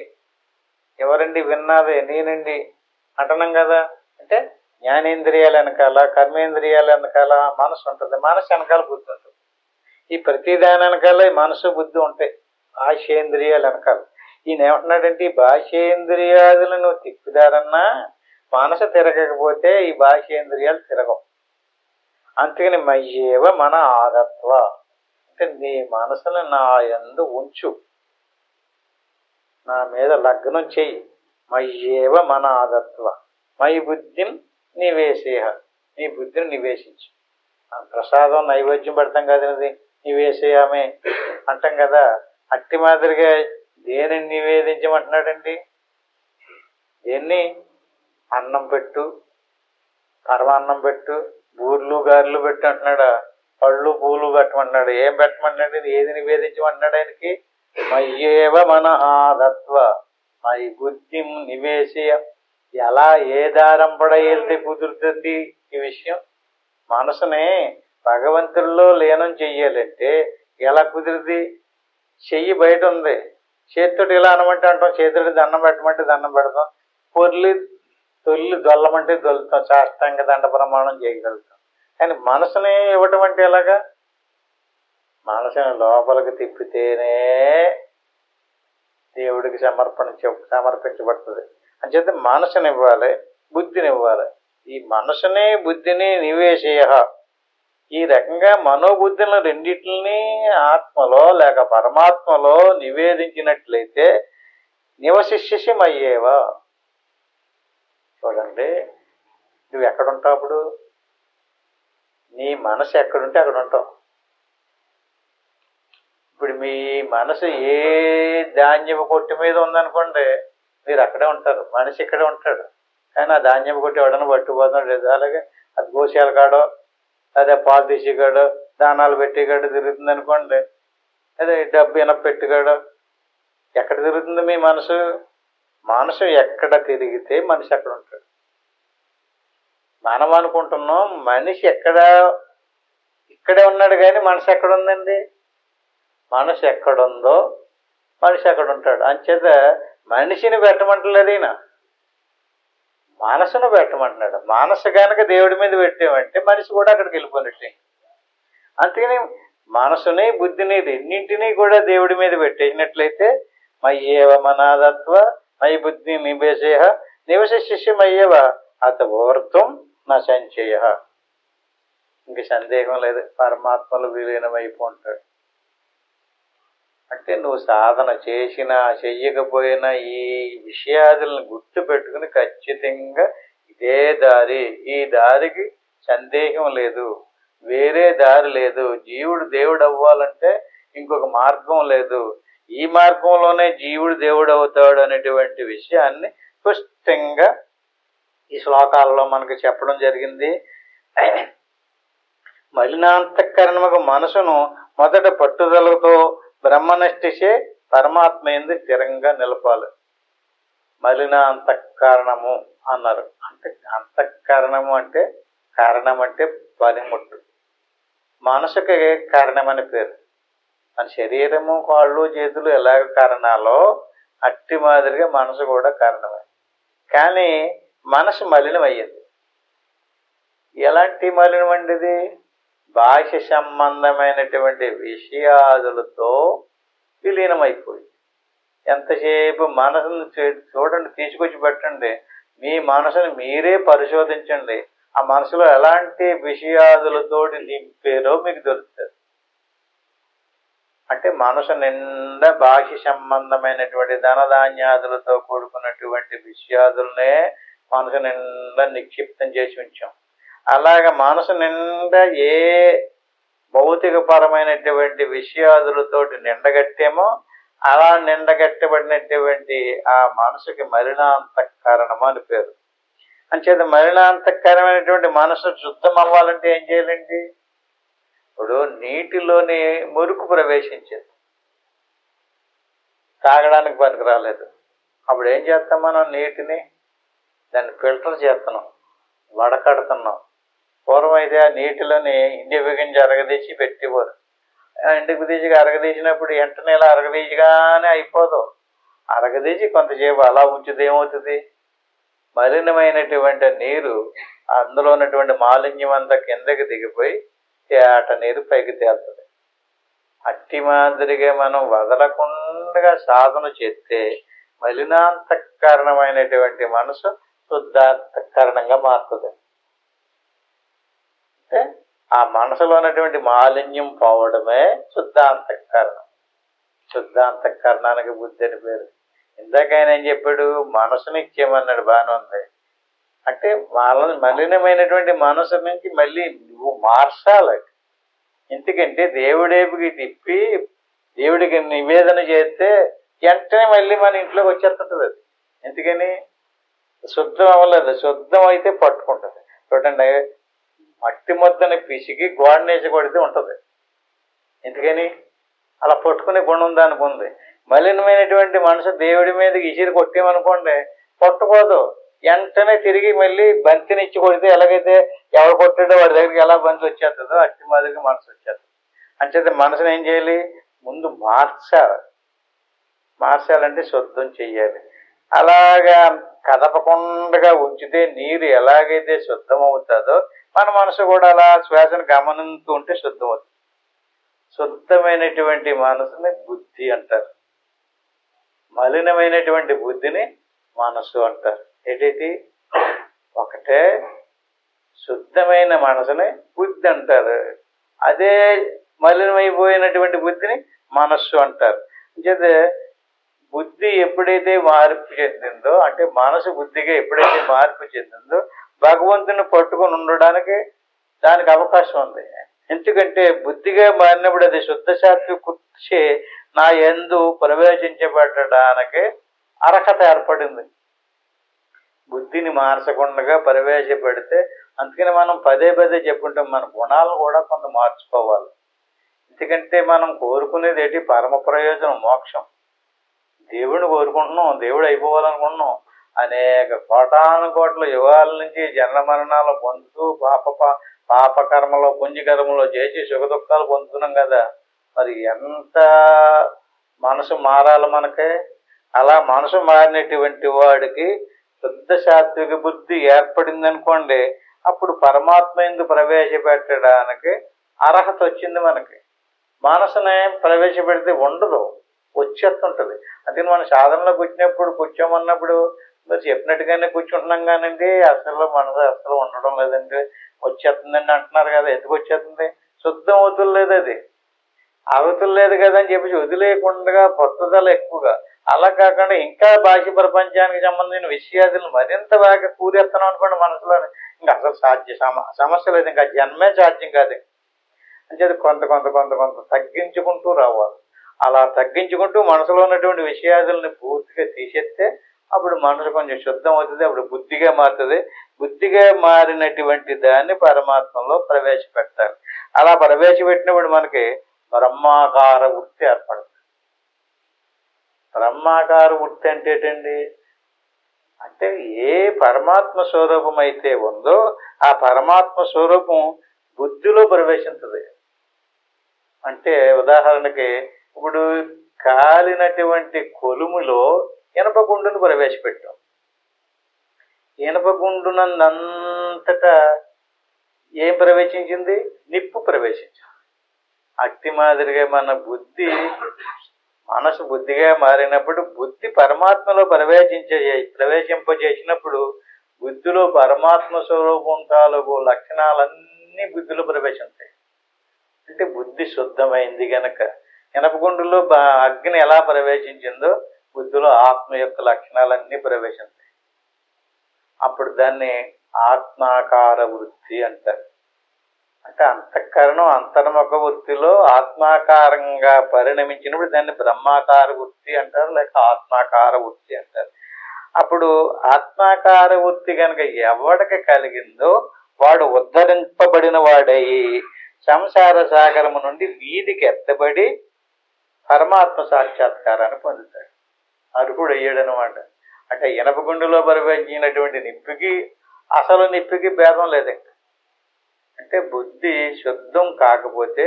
ఎవరండి విన్నది? నేనండి అంటున్నాం కదా. అంటే జ్ఞానేంద్రియాల వెనకాల కర్మేంద్రియాల వెనకాల మనసు ఉంటుంది, మనసు వెనకాల బుద్ధి ఉంటుంది. ఈ ప్రతిదాని వెనకాల మనసు బుద్ధి ఉంటాయి, బాహ్యేంద్రియాలు వెనకాల. ఈయన ఏమంటున్నాడంటే ఈ బాహ్యేంద్రియాదులు నువ్వు తిప్పుదారన్నా మనసు తిరగకపోతే ఈ బాహ్యేంద్రియాలు తిరగవు. అందుకని మయ్యేవ మన ఆదత్వ అంటే నీ మనసును నా యందు ఉంచు, నా మీద లగ్నం చెయ్యి. మయ్యేవ మన ఆదత్వ మయి బుద్ధిని నివేశేహ, నీ బుద్ధిని నివేశించు. ప్రసాదం నైవేద్యం పెడతాం కదండి, నివేశయామే అంటాం కదా. అట్టి మాదిరిగా దేనిని నివేదించమంటున్నాడండి? దేన్ని? అన్నం పెట్టు, పరమాన్నం పెట్టు, బూర్లు గారెలు పెట్టు అంటున్నాడా? పళ్ళు పూలు పెట్టమంటున్నాడు. ఏం పెట్టమంటున్నాడు? ఏది నివేదించమంటున్నాడు ఆయనకి? మయ్యేవ మన ఆదత్వ మయి బుద్ధిం నివేశయ. ఎలా ఏ దారం పడ వెళ్తే కుదురుతుంది ఈ విషయం? మనసుని భగవంతుల్లో లీనం చెయ్యాలంటే ఎలా కుదిరిది? చెయ్యి బయట ఉంది, చేతితోటి ఇలా అనమంటే అంటాం, చేతితోటి దండం పెట్టమంటే దండం పెడతాం, తొల్లి దొల్లమంటే దొల్లుతాం, సాష్టాంగ దండ ప్రమాణం చేయగలుగుతాం. కానీ మనసుని ఇవ్వటం అంటే ఎలాగా? మనసుని లోపలికి తిప్పితేనే దేవుడికి సమర్పించబడుతుంది. అంచేత మనసుని ఇవ్వాలి, బుద్ధిని ఇవ్వాలి. ఈ మనసుని బుద్ధిని నివేశయ. ఈ రకంగా మనోబుద్ధులను రెండింటిని ఆత్మలో లేక పరమాత్మలో నివేదించినట్లయితే నివశిష్యసి మయ్యేవా. చూడండి, నువ్వు ఎక్కడుంటావు అప్పుడు? నీ మనసు ఎక్కడుంటే అక్కడ ఉంటావు. ఇప్పుడు మీ మనసు ఏ ధాన్యపు కొట్టు మీద ఉందనుకోండి, మీరు అక్కడే ఉంటారు, మనిషి ఇక్కడే ఉంటాడు. కానీ ఆ ధాన్యపు కొట్టు ఎవడన్నా పట్టుకుపోతున్నాడు లేదు. అలాగే అది గోశాల కాడో అదే పాలు తీసేగాడు దానాలు పెట్టేగాడు తిరుగుతుంది అనుకోండి, అదే డబ్బు ఇనప పెట్టుగాడు. ఎక్కడ తిరుగుతుంది మీ మనసు? మనసు ఎక్కడ తిరిగితే మనిషి అక్కడ ఉంటాడు. మనం అనుకుంటున్నాం మనిషి ఇక్కడే ఉన్నాడు, కానీ మనసు ఎక్కడ ఉందండి? మనసు ఎక్కడుందో మనిషి అక్కడ ఉంటాడు. అంచేత మనిషిని పెట్టమంటలేదు ఈయన, మనసును పెట్టమంటున్నాడు. మనసు కనుక దేవుడి మీద పెట్టామంటే మనిషి కూడా అక్కడికి వెళ్ళిపోయినట్టే. అందుకని మనసుని బుద్ధిని రెండింటినీ కూడా దేవుడి మీద పెట్టేసినట్లయితే మయ్యేవ మనాదత్వ మయి బుద్ధి నివేశయ నివశిష్య మయ్యేవ అత ఊర్ధ్వం నా సంచయ. ఇంక సందేహం లేదు, పరమాత్మలు విలీనమైపోంటాడు. అంటే నువ్వు సాధన చేసినా చెయ్యకపోయినా ఈ విషయాదులను గుర్తు పెట్టుకుని ఖచ్చితంగా ఇదే దారి, ఈ దారికి సందేహం లేదు, వేరే దారి లేదు. జీవుడు దేవుడు అవ్వాలంటే ఇంకొక మార్గం లేదు, ఈ మార్గంలోనే జీవుడు దేవుడు అవుతాడు అనేటువంటి విషయాన్ని స్పష్టంగా ఈ శ్లోకాలలో మనకు చెప్పడం జరిగింది. మలినాంతఃకరణముకు మనసును మొదట పట్టుదలతో బ్రహ్మనిష్ఠిచే పరమాత్మ యందు స్థిరంగా నిలపాలి. మలిన అంతఃకరణము అన్నారు. అంటే అంతఃకరణము అంటే కారణం అంటే పనిముట్టు. మనసుకి కారణమని పేరు. మన శరీరము కాళ్ళు చేతులు ఎలాగ కారణాలో అట్టి మాదిరిగా మనసు కూడా కారణమే. కానీ మనసు మలినం అయ్యింది. ఎలాంటి మలినం అండి ఇది? బాహ్య సంబంధమైనటువంటి విషయాదులతో విలీనమైపోయింది. ఎంతసేపు మనసును చూడండి, తీసుకొచ్చి పెట్టండి, మీ మనసుని మీరే పరిశోధించండి. ఆ మనసులో ఎలాంటి విషయాదులతోటి నింపారో మీకు దొరుకుతుంది. అంటే మనసు నిండా బాహ్య సంబంధమైనటువంటి ధనధాన్యాదులతో కూడుకున్నటువంటి విషయాదులనే మనసు నిండా నిక్షిప్తం చేసి ఉంచాం. అలాగ మనసు నిండా ఏ భౌతిక పరమైనటువంటి విషయాదులతోటి నిండగట్టేమో అలా నిండగట్టబడినటువంటి ఆ మనసుకి మలినాంతఃకరణము అని పేరు. అంచేత మలినాంతఃకరమైనటువంటి మనసు శుద్ధం అవ్వాలంటే ఏం చేయాలండి? ఇప్పుడు నీటిలోని మురుకు ప్రవేశించేది, తాగడానికి పనికి రాలేదు. అప్పుడు ఏం చేస్తాం? మనం నీటిని దాన్ని ఫిల్టర్ చేస్తున్నాం, వడకడుతున్నాం. పూర్వం అయితే ఆ నీటిలోని ఇండి బిగించి అరగదీసి పెట్టేవారు. ఇంటికి తీసి అరగదీసినప్పుడు వెంటనే ఇలా అరగదీసిగానే అయిపోదు. అరగదీసి కొంతసేపు అలా ఉంచితే ఏమవుతుంది? మలినమైనటువంటి నీరు, అందులో ఉన్నటువంటి మాలిన్యం అంతా కిందకి దిగిపోయి తేట నీరు పైకి తేలుతుంది. అట్టి మాదిరిగా మనం వదలకుండా సాధన చేస్తే మలినాంతఃకరణమైనటువంటి మనసు శుద్ధాంతఃకరణంగా మారుతుంది. అంటే ఆ మనసులో ఉన్నటువంటి మాలిన్యం పోవడమే శుద్ధాంతఃకరణం. శుద్ధాంతఃకరణానికి బుద్ధి అని పేరు. ఇందాకైనా ఏం చెప్పాడు? మనసుని ఇచ్చేయమన్నాడు, బాగానే ఉంది. అంటే వాళ్ళని మలినమైనటువంటి మనసు నుంచి మళ్ళీ నువ్వు మార్చాలి. ఎందుకంటే దేవుడేపుకి తిప్పి దేవుడికి నివేదన చేస్తే వెంటనే మళ్ళీ మన ఇంట్లోకి వచ్చేస్తుంటుంది అది. ఎందుకని? శుద్ధం అవ్వలేదు. శుద్ధం అయితే పట్టుకుంటుంది. చూడండి, మట్టి ముద్దని పిసికి గోడనేసి కొడితే ఉంటుంది. ఎందుకని? అలా పట్టుకునే గుణం దానికి ఉంది. మలినమైనటువంటి మనసు దేవుడి మీద ఇసిరి కొట్టేమనుకోండి, పట్టుకోదు. వెంటనే తిరిగి మళ్ళీ బంతినిచ్చి కొడితే ఎలాగైతే ఎవరు కొట్టాడో వాడి దగ్గరికి ఎలా బంతి వచ్చేస్తుందో అట్టి మాదిరిగా మనసు వచ్చేస్తుంది. అంచేత మనసుని ఏం చేయాలి? ముందు మార్చాలంటే శుద్ధం చెయ్యాలి. అలాగా కదపకుండా ఉంచితే నీరు ఎలాగైతే శుద్ధం అవుతుందో మన మనసు కూడా అలా శ్వాసను గమనిస్తూ ఉంటే శుద్ధం అవుతుంది. శుద్ధమైనటువంటి మనసుని బుద్ధి అంటారు, మలినమైనటువంటి బుద్ధిని మనసు అంటారు. ఏంటి? ఒకటే. శుద్ధమైన మనసుని బుద్ధి అంటారు, అదే మలినమైపోయినటువంటి బుద్ధిని మనస్సు అంటారు. అంటే బుద్ధి ఎప్పుడైతే మార్పు చెందిందో, అంటే మనసు బుద్ధిగా ఎప్పుడైతే మార్పు చెందిందో భగవంతుని పట్టుకొని ఉండడానికి దానికి అవకాశం ఉంది. ఎందుకంటే బుద్ధిగా మారినప్పుడు అది శుద్ధ సాత్వికృషి నా యందు ప్రవేశించబడడానికి అర్హత ఏర్పడింది. బుద్ధిని మార్చకుండా ప్రవేశపెడితే, అందుకని మనం పదే పదే చెప్పుకుంటాం, మన గుణాలను కూడా కొంత మార్చుకోవాలి. ఎందుకంటే మనం కోరుకునేది ఏంటి? పరమ ప్రయోజనం, మోక్షం. దేవుడిని కోరుకుంటున్నాం, దేవుడు అయిపోవాలనుకుంటున్నాం. అనేక కోటాను కోట్ల యుగాల నుంచి జన్మ మరణాలు పొందుతూ పాపకర్మలో పుణ్యకర్మలో చేసి సుఖ దుఃఖాలు పొందుతున్నాం కదా. మరి ఎంత మనసు మారాలి మనకే? అలా మనసు మారినటువంటి వాడికి శుద్ధ సాత్విక బుద్ధి ఏర్పడింది అనుకోండి, అప్పుడు పరమాత్మ యందు ప్రవేశపెట్టడానికి అర్హత వచ్చింది మనకి. మనసునే ప్రవేశపెడితే ఉండదు, వచ్చేస్తుంటుంది. అందుకని మన సాధనలో కూర్చోమన్నప్పుడు మీరు చెప్పినట్టుగానే కూర్చుంటున్నాం కానండి, అసలు మనసు అసలు ఉండడం లేదండి, వచ్చేస్తుందండి అంటున్నారు కదా. ఎందుకు వచ్చేస్తుంది? శుద్ధం అవుతులేదు, అది అవుతులేదు కదా అని చెప్పేసి వదిలేయకుండా పట్టుదల ఎక్కువగా. అలా కాకుండా ఇంకా బాహ్య ప్రపంచానికి సంబంధించిన విషయాలను మరింత బాగా కూరేస్తున్నాం అనుకోండి మనసులోని, ఇంకా అసలు సమస్య లేదు, ఇంకా జన్మే సాధ్యం కాదు. అంటే అది కొంత కొంత కొంత కొంత తగ్గించుకుంటూ రావాలి. అలా తగ్గించుకుంటూ మనసులో ఉన్నటువంటి విషయాదుల్ని పూర్తిగా తీసేస్తే అప్పుడు మనసు కొంచెం శుద్ధం అవుతుంది. అప్పుడు బుద్ధిగా మారుతుంది. బుద్ధిగా మారినటువంటి దాన్ని పరమాత్మలో ప్రవేశపెట్టాలి. అలా ప్రవేశపెట్టినప్పుడు మనకి బ్రహ్మాకార వృత్తి ఏర్పడుతుంది. బ్రహ్మాకార వృత్తి అంటే ఏంటండి? అంటే ఏ పరమాత్మ స్వరూపం అయితే ఉందో ఆ పరమాత్మ స్వరూపం బుద్ధిలో ప్రవేశించదు. అంటే ఉదాహరణకి ఇప్పుడు కాలినటువంటి కొలుములో ఇనప గుండును ప్రవేశపెట్టాం. ఇనప గుండునంతటా ఏం ప్రవేశించింది? నిప్పు ప్రవేశించింది. అట్టి మాదిరిగా మన మనసు బుద్ధిగా మారినప్పుడు బుద్ధి పరమాత్మలో ప్రవేశింపజేసినప్పుడు బుద్ధిలో పరమాత్మ స్వరూపం తాలూకు లక్షణాలన్నీ బుద్ధిలో ప్రవేశించాయి. అంటే బుద్ధి శుద్ధమైంది గనక. ఇనపగుండులో అగ్ని ఎలా ప్రవేశించిందో బుద్ధిలో ఆత్మ యొక్క లక్షణాలన్నీ ప్రవేశించాయి. అప్పుడు దాన్ని ఆత్మాకార వృత్తి అంటారు. అంటే అంతఃకరణం అంతర్ముఖ వృత్తిలో ఆత్మాకారంగా పరిణమించినప్పుడు దాన్ని బ్రహ్మాకార వృత్తి అంటారు, లేక ఆత్మాకార వృత్తి అంటారు. అప్పుడు ఆత్మాకార వృత్తి కనుక ఎవడికి కలిగిందో వాడు ఉద్ధరింపబడిన వాడయి సంసార సాగరము నుండి వీధికి ఎత్తబడి పరమాత్మ సాక్షాత్కారాన్ని పొందుతాడు, అర్హుడు అయ్యాడనమాట. అంటే ఇనపగుండులో ప్రవేశించినటువంటి నిప్పుకి అసలు నిప్పుకి భేదం లేదు. అంటే బుద్ధి శుద్ధం కాకపోతే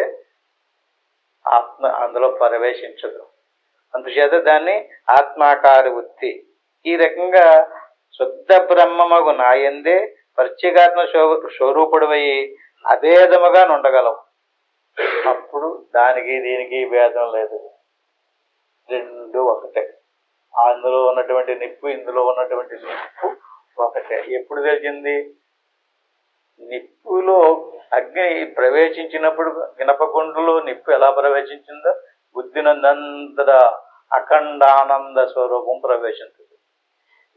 ఆత్మ అందులో ప్రవేశించదు. అందుచేత దాన్ని ఆత్మాకార వృత్తి. ఈ రకంగా శుద్ధ బ్రహ్మమగు నాయందే ప్రత్యేగాత్మ స్వరూపుడవయి అభేదముగా ఉండగలవు. అప్పుడు దానికి దీనికి భేదం లేదు, రెండు ఒకటే. అందులో ఉన్నటువంటి నిప్పు ఇందులో ఉన్నటువంటి నిప్పు ఒకటే. ఎప్పుడు తెలిసింది? నిప్పులో అగ్ని ప్రవేశించినప్పుడు ఇనపగుండులో నిప్పు ఎలా ప్రవేశించిందో బుద్ధినందంతటా అఖండానంద స్వరూపం ప్రవేశించింది.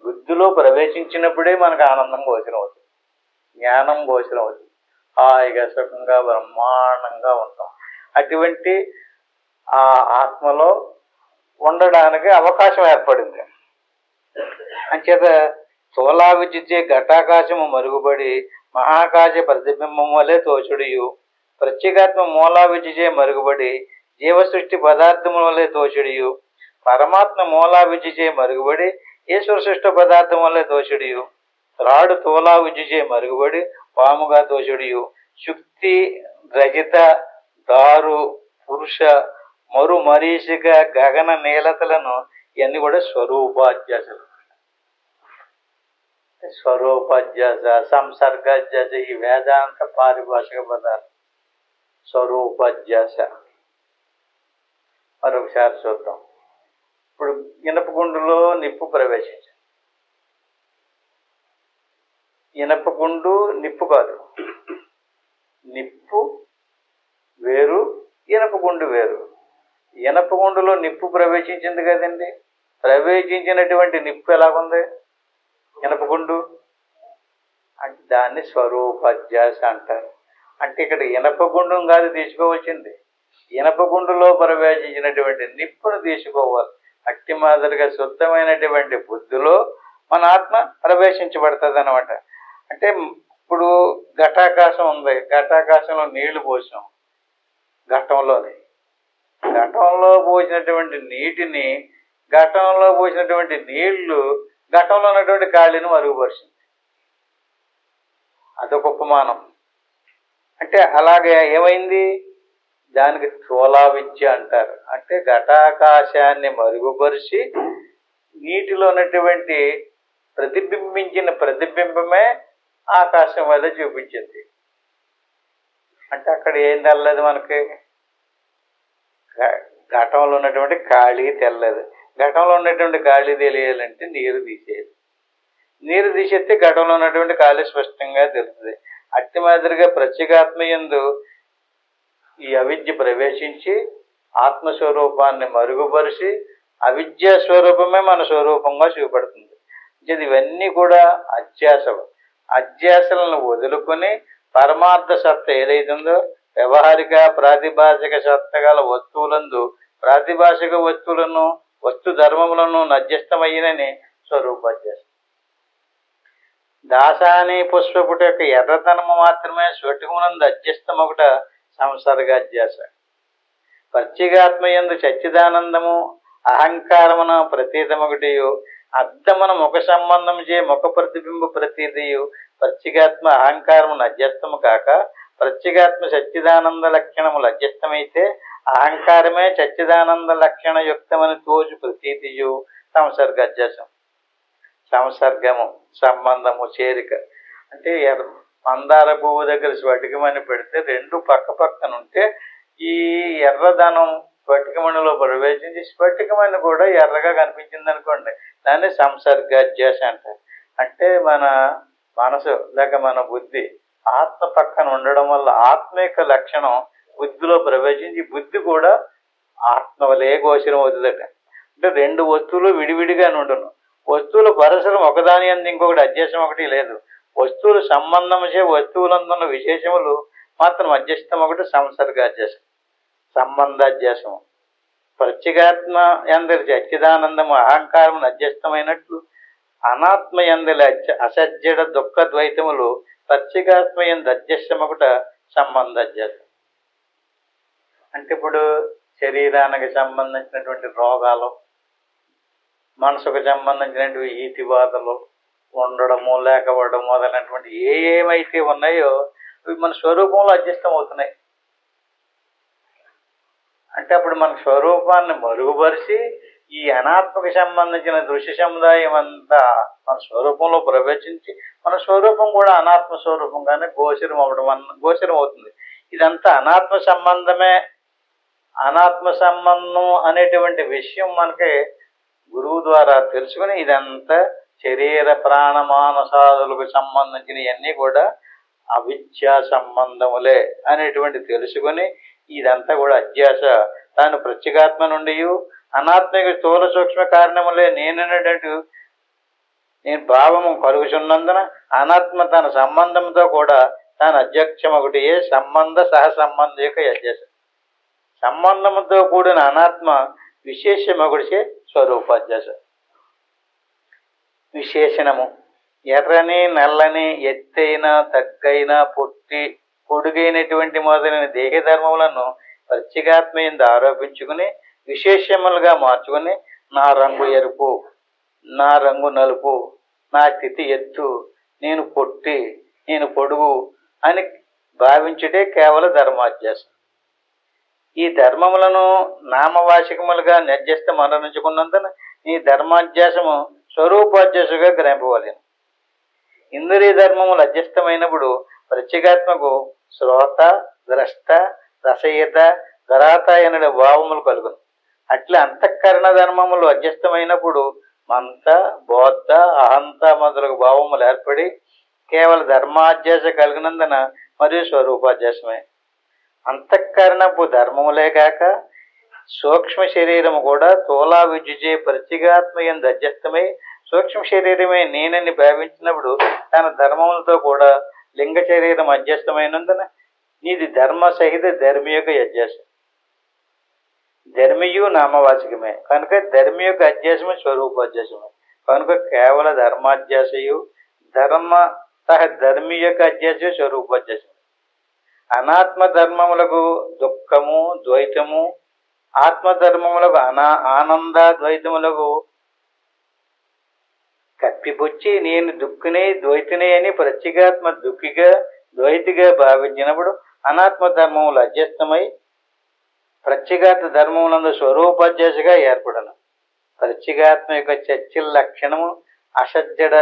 బుద్ధిలో ప్రవేశించినప్పుడే మనకు ఆనందం గోచరం అవుతుంది, జ్ఞానం గోచరం అవుతుంది, హాయిగా సుఖంగా బ్రహ్మాండంగా ఉంటాం. అటువంటి ఆ ఆత్మలో ఉండడానికి అవకాశం ఏర్పడింది. అంచేత స్థూలా విద్యుచే ఘటాకాశము మరుగుబడి మహాకాశ ప్రతిబింబం వలె తోచుడియు, ప్రత్యేగాత్మ మూలా విద్యుచే మరుగుబడి జీవ సృష్టి పదార్థముల వలె తోచుడియు, పరమాత్మ మూలా విద్యుచే మరుగుబడి ఈశ్వర సృష్టి పదార్థం వల్లే తోచుడియు, రాడు తోలా విద్యుచే మరుగుబడి పాముగా తోచుడియు, శుక్తి రజిత దారు పురుష మరు మరీషిక గగన నీలతలను ఇవన్నీ కూడా స్వరూపాధ్యాసలు. స్వరూపాధ్యాస సంసర్గాధ్యాస ఈ వేదాంత పారిభాషిక పదాలు. స్వరూపాధ్యాస మరొకసారి చూద్దాం. ఇప్పుడు ఇనపగుండులో నిప్పు ప్రవేశించింది. ఇనపగుండు నిప్పు కాదు, నిప్పు వేరు, ఇనపగుండు వేరు. ఇనపగుండులో నిప్పు ప్రవేశించింది కదండి. ప్రవేశించినటువంటి నిప్పు ఎలాగుంది? ఇనపగుండు అంటే దాన్ని స్వరూపాధ్యాస అంటారు. అంటే ఇక్కడ ఇనపగుండం కాదు తీసుకోవచ్చింది, ఇనపగుండులో ప్రవేశించినటువంటి నిప్పును తీసుకోవాలి. అట్టి మాదిరిగా శుద్ధమైనటువంటి బుద్ధిలో మన ఆత్మ ప్రవేశించబడుతుంది అనమాట. అంటే ఇప్పుడు ఘటాకాశం ఉంది, ఘటాకాశంలో నీళ్లు పోసాం, ఘటంలో పోసినటువంటి నీటిని, ఘటంలో పోసినటువంటి నీళ్లు ఘటంలో ఉన్నటువంటి ఖాళీని మరుగుపరిచింది. అదొక ఉపమానం. అంటే అలాగే ఏమైంది? దానికి స్థూలా విద్య అంటారు. అంటే ఘటాకాశాన్ని మరుగుపరిచి నీటిలో ఉన్నటువంటి ప్రతిబింబించిన ప్రతిబింబమే ఆకాశం వల్ల చూపించింది. అంటే అక్కడ ఏం తెల్లదు మనకి? ఘటంలో ఉన్నటువంటి ఖాళీ తెల్లదు. ఘటంలో ఉన్నటువంటి ఖాళీ తెలియాలంటే నీరు తీసేయాలి. నీరు తీసేస్తే ఘటంలో ఉన్నటువంటి ఖాళీ స్పష్టంగా తెలుస్తుంది. అట్టి మాదిరిగా ప్రత్యేగాత్మయందు ఈ అవిద్య ప్రవేశించి ఆత్మస్వరూపాన్ని మరుగుపరిచి అవిద్యా స్వరూపమే మన స్వరూపంగా చూపెడుతుంది. ఇవన్నీ కూడా అధ్యాసలు. అధ్యాసలను వదులుకొని పరమార్థ సత్త ఏదైతుందో వ్యవహారిక ప్రాతిభాషిక సత్త గల వస్తువులందు ప్రాతిభాషిక వస్తువులను వస్తు ధర్మములను నధ్యస్థమయ్యనని స్వరూపాధ్యాస. దాసాని పుష్పపుట యొక్క ఎర్రతనము మాత్రమే స్ఫటికమునందు అధ్యస్థమొకట సంసర్గాధ్యాస. ప్రత్యేగాత్మయందు సచ్చిదానందము అహంకారమున ప్రతీతమొకటియు అర్థమున ముఖ సంబంధం చే ముఖ ప్రతిబింబ ప్రతీతియు ప్రత్యేగాత్మ అహంకారమును అధ్యస్థము కాక ప్రత్యేగాత్మ సచ్చిదానంద లక్షణములు అధ్యస్థమైతే అహంకారమే సచ్చిదానంద లక్షణ యుక్తమని తోచు ప్రతీతియు సంసర్గాధ్యాసం. సంసర్గము సంబంధము చేరిక. అంటే మందార పువ్వు దగ్గర స్ఫటికమని పెడితే రెండు పక్క పక్కనుంటే ఈ ఎర్రదనం స్ఫటికమణిలో ప్రవేశించి స్ఫటికమణి కూడా ఎర్రగా కనిపించింది అనుకోండి, దాన్ని సంసర్గాధ్యాస అంటారు. అంటే మన మనసు లేక మన బుద్ధి ఆత్మ పక్కన ఉండడం వల్ల ఆత్మ యొక్క లక్షణం బుద్ధిలో ప్రవేశించి బుద్ధి కూడా ఆత్మ వలే గోచరం అవుతుందట. అంటే రెండు వస్తువులు విడివిడిగా నుండును. వస్తువుల పరస్పరం ఒకదాని అందు ఇంకొకటి అధ్యాసం ఒకటి లేదు. వస్తువులు సంబంధం చే వస్తువులందున్న విశేషములు మాత్రం అధ్యస్థం ఒకటి సంసర్గాధ్యాసం, సంబంధాధ్యాసము. ప్రత్యేగాత్మ ఎందరి అచ్చిదానందము అహంకారము అధ్యస్థమైనట్లు అనాత్మ ఎందలి అసజ్జడ దుఃఖ ద్వైతములు ప్రత్యేగాత్మ ఎందు అధ్యస్థం ఒకట సంబంధాధ్యాసం. అంటే ఇప్పుడు శరీరానికి సంబంధించినటువంటి రోగాలు, మనసుకు సంబంధించినటువంటి ఈతి బాధలు, ఉండడము లేకపోవడం మొదలైనటువంటి ఏమైతే ఉన్నాయో అవి మన స్వరూపంలో అధ్యస్థం అవుతున్నాయి. అంటే అప్పుడు మన స్వరూపాన్ని మరుగుపరిచి ఈ అనాత్మకు సంబంధించిన దృశ్య సముదాయం అంతా మన స్వరూపంలో ప్రవేశించి మన స్వరూపం కూడా అనాత్మ స్వరూపంగానే గోచరం అవుతుంది. ఇదంతా అనాత్మ సంబంధమే. అనాత్మ సంబంధం అనేటువంటి విషయం మనకి గురువు ద్వారా తెలుసుకుని ఇదంతా శరీర ప్రాణ మానసాదులకు సంబంధించిన ఇవన్నీ కూడా అవిద్యా సంబంధములే అనేటువంటి తెలుసుకుని ఇదంతా కూడా అధ్యాస తాను ప్రత్యేగాత్మ నుండి అనాత్మక స్థూల సూక్ష్మ కారణములే నేను భావము కలుగుచున్నందున అనాత్మ తన సంబంధంతో కూడా తాను అధ్యక్షం ఒకటి సంబంధ సహసంబంధ యొక్క అధ్యాస. సంబంధముతో కూడిన అనాత్మ విశేషమొకటిచే స్వరూపాధ్యాస. విశేషణము ఎర్రని నల్లని ఎత్తైన తగ్గైన పొడుగైనటువంటి మొదలైన దేహధర్మములను ప్రత్యేగాత్మ యందు ఆరోపించుకుని విశేషములుగా మార్చుకుని నా రంగు ఎరుపు, నా రంగు నలుపు, నా స్థితి ఎత్తు, నేను పొట్టి, నేను పొడుగు అని భావించుటే కేవలం ధర్మాధ్యాసం. ఈ ధర్మములను నామవాచకములుగా నిర్జస్తం అనురించుకున్నందున ఈ ధర్మాధ్యాసము స్వరూపాధ్యాసగా గ్రహింపవలెను. ఇంద్రియ ధర్మములు అధ్యస్థమైనప్పుడు ప్రత్యేగాత్మకు శ్రోత, ద్రష్ట, రసయత, గరాత అనే భావములు కలుగును. అట్లా అంతఃకరణ ధర్మములు అధ్యస్థమైనప్పుడు మంత, బోద్ధ, అహంత మొదలగు భావములు ఏర్పడి కేవలం ధర్మాధ్యాస కలిగినందున మరియు స్వరూపాధ్యాసమే. అంతఃకరణపు ధర్మములే కాక సూక్ష్మ శరీరము కూడా తోలా విద్యుచే ప్రత్యేగాత్మ యందు అధ్యస్థమై సూక్ష్మ శరీరమే నేనని భావించినప్పుడు తన ధర్మములతో కూడా లింగ శరీరం అధ్యస్థమైనందున నీది ధర్మ సహిత ధర్మి యొక్క అధ్యాసం. ధర్మియు నామవాచకమే కనుక ధర్మి యొక్క అధ్యాసము స్వరూపాధ్యాసమే. కనుక కేవల ధర్మాధ్యాసయు ధర్మ సహ ధర్మి యొక్క అధ్యాస స్వరూపాధ్యాసమే. అనాత్మ ధర్మములకు దుఃఖము ద్వైతము, ఆత్మధర్మములకు ఆనంద ద్వైతములకు కప్పిపుచ్చి నేను దుఃఖిని ద్వైతిని అని ప్రత్యేగాత్మ దుఃఖిగా ద్వైతిగా భావించినప్పుడు అనాత్మ ధర్మములు అధ్యస్థమై ప్రత్యేగాత్మ ధర్మములందు స్వరూపాధ్యాసగా ఏర్పడను. ప్రత్యేగాత్మ యొక్క చర్చల లక్షణము అసజ్జడ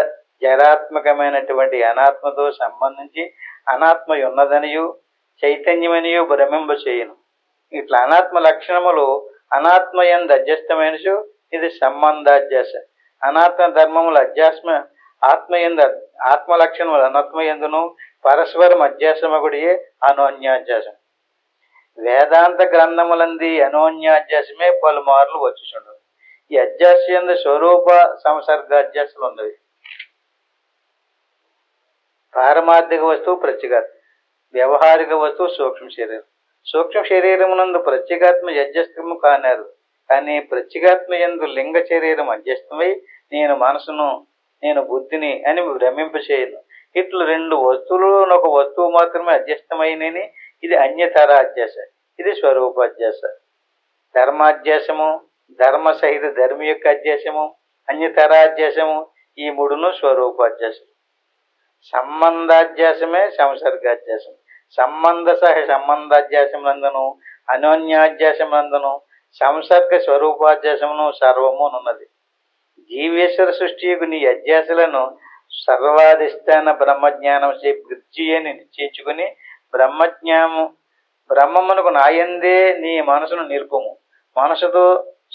జరాత్మకమైనటువంటి అనాత్మతో సంబంధించి అనాత్మ ఉన్నదనియు చైతన్యమనియు భ్రమింప చేయను. ఇట్లా అనాత్మ లక్షణములు అనాత్మ యందు అధ్యస్థమైన ఇది సంబంధాధ్యాస. అనాత్మ ధర్మముల అధ్యాత్మ ఆత్మయందు ఆత్మ లక్షణములు అనాత్మ యందును పరస్పరం అధ్యాసమగుడియే అనోన్యాధ్యాసం. వేదాంత గ్రంథములంది అనోన్యాధ్యాసమే పలుమార్లు వచ్చుచుండవు. ఈ అధ్యాస యందు స్వరూప సంసర్గాధ్యాసలు ఉన్నవి. పారమార్థిక వస్తువు ప్రత్యేగాత్మ, వ్యవహారిక వస్తువు సూక్ష్మ శరీరం. సూక్ష్మ శరీరమునందు ప్రత్యేగాత్మ అధ్యస్థము కానారు, కానీ ప్రత్యేగాత్మ యందు లింగ శరీరం అధ్యస్థమై నేను మనసును నేను బుద్ధిని అని భ్రమింపచేయను. ఇట్లు రెండు వస్తువులు ఒక వస్తువు మాత్రమే అధ్యస్థమైనని ఇది అన్యతరాధ్యాస, ఇది స్వరూపాధ్యాస. ధర్మాధ్యాసము ధర్మ సహిత ధర్మి యొక్క అధ్యాసము అన్యతరాధ్యాసము ఈ మూడును స్వరూపాధ్యాసం. సంబంధాధ్యాసమే సంసర్గాధ్యాసం. సంబంధ సహ సంబంధాధ్యాసమునందును అనోన్యాధ్యాసమునందును సంసర్గ స్వరూపాధ్యాసమును సర్వమునున్నది. జీవేశ్వర సృష్టికి నీ అధ్యాసలను సర్వాధిష్టాన బ్రహ్మజ్ఞానం వృద్ధి అని నిశ్చయించుకుని బ్రహ్మమునకు నాయందే నీ మనసును నిలుపుము. మనసుతో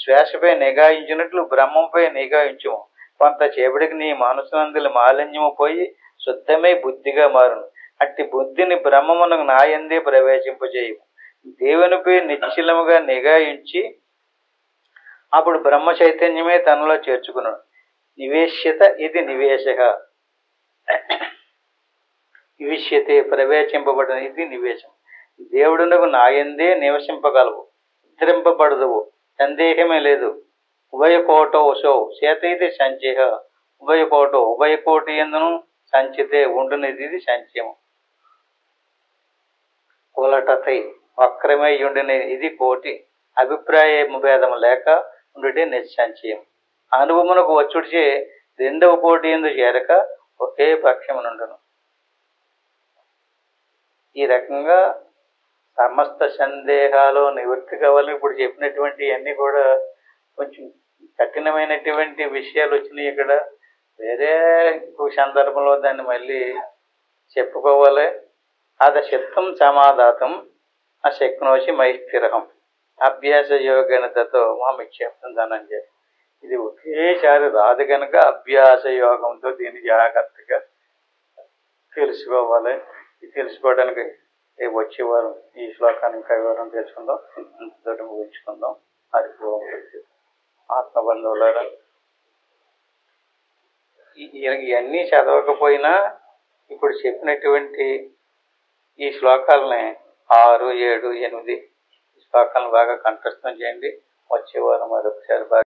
శ్వాసపై నిగాయించినట్లు బ్రహ్మంపై నిగాయించుము. కొంత చేపటికి నీ మనసునందుల మాలిన్యము పోయి శుద్ధమై బుద్ధిగా మారును. అట్టి బుద్ధిని బ్రహ్మమునకు నాయందే ప్రవేశింపజేయము. దేవునిపై నిశ్చలముగా నిగాయించి అప్పుడు బ్రహ్మ చైతన్యమే తనలో చేర్చుకున్నాడు. నివేశ్యత ఇది నివేశ. వివిష్యతే ప్రవేశింపబడిన ఇది నివేశం. దేవుడునకు నాయందే నివసింపగలవు, ఉద్ధరింపబడదువు, సందేహమే లేదు. ఉభయకోటో వశో చేతైతే సంచేహ, ఉభయకోటో ఉభయకోటి ఎందును సంచితే ఉండునిది సంచయము. కులటతై వక్రమై ఉండిన ఇది కోటి, అభిప్రాయ భేదము లేక ఉండుటే నిస్సంచయం. అనుభవమునకు వచ్చుడిచే రెండవ కోటి ఎందు చేరక ఒకే పక్షమునుండును. ఈ రకంగా సమస్త సందేహాలు నివృత్తి కావాలని ఇప్పుడు చెప్పినటువంటి అన్ని కూడా కొంచెం కఠినమైనటువంటి విషయాలు వచ్చినాయి. ఇక్కడ వేరే ఇంకో సందర్భంలో దాన్ని మళ్ళీ చెప్పుకోవాలి. అది చిత్తం సమాధాతం అశక్నోషి మైస్థిరహం అభ్యాస యోగనతతో మామిక్షేప్తం ధనంజయ. ఇది ఒకేసారి రాదు కనుక అభ్యాస యోగంతో దీన్ని జాగ్రత్తగా తెలుసుకోవాలి. ఇది తెలుసుకోవడానికి వచ్చేవారు ఈ శ్లోకాన్ని ఇంకా వివరం తెలుసుకుందాం. ఇంతతో ముగించుకుందాం. హరిభూమి ఆత్మబంధువులారా, ఇవన్నీ చదవకపోయినా ఇప్పుడు చెప్పినటువంటి ఈ శ్లోకాలని 6, 7, 8 శ్లోకాలను బాగా కంఠస్థం చేయండి. వచ్చే వారం మరొకసారి బాగా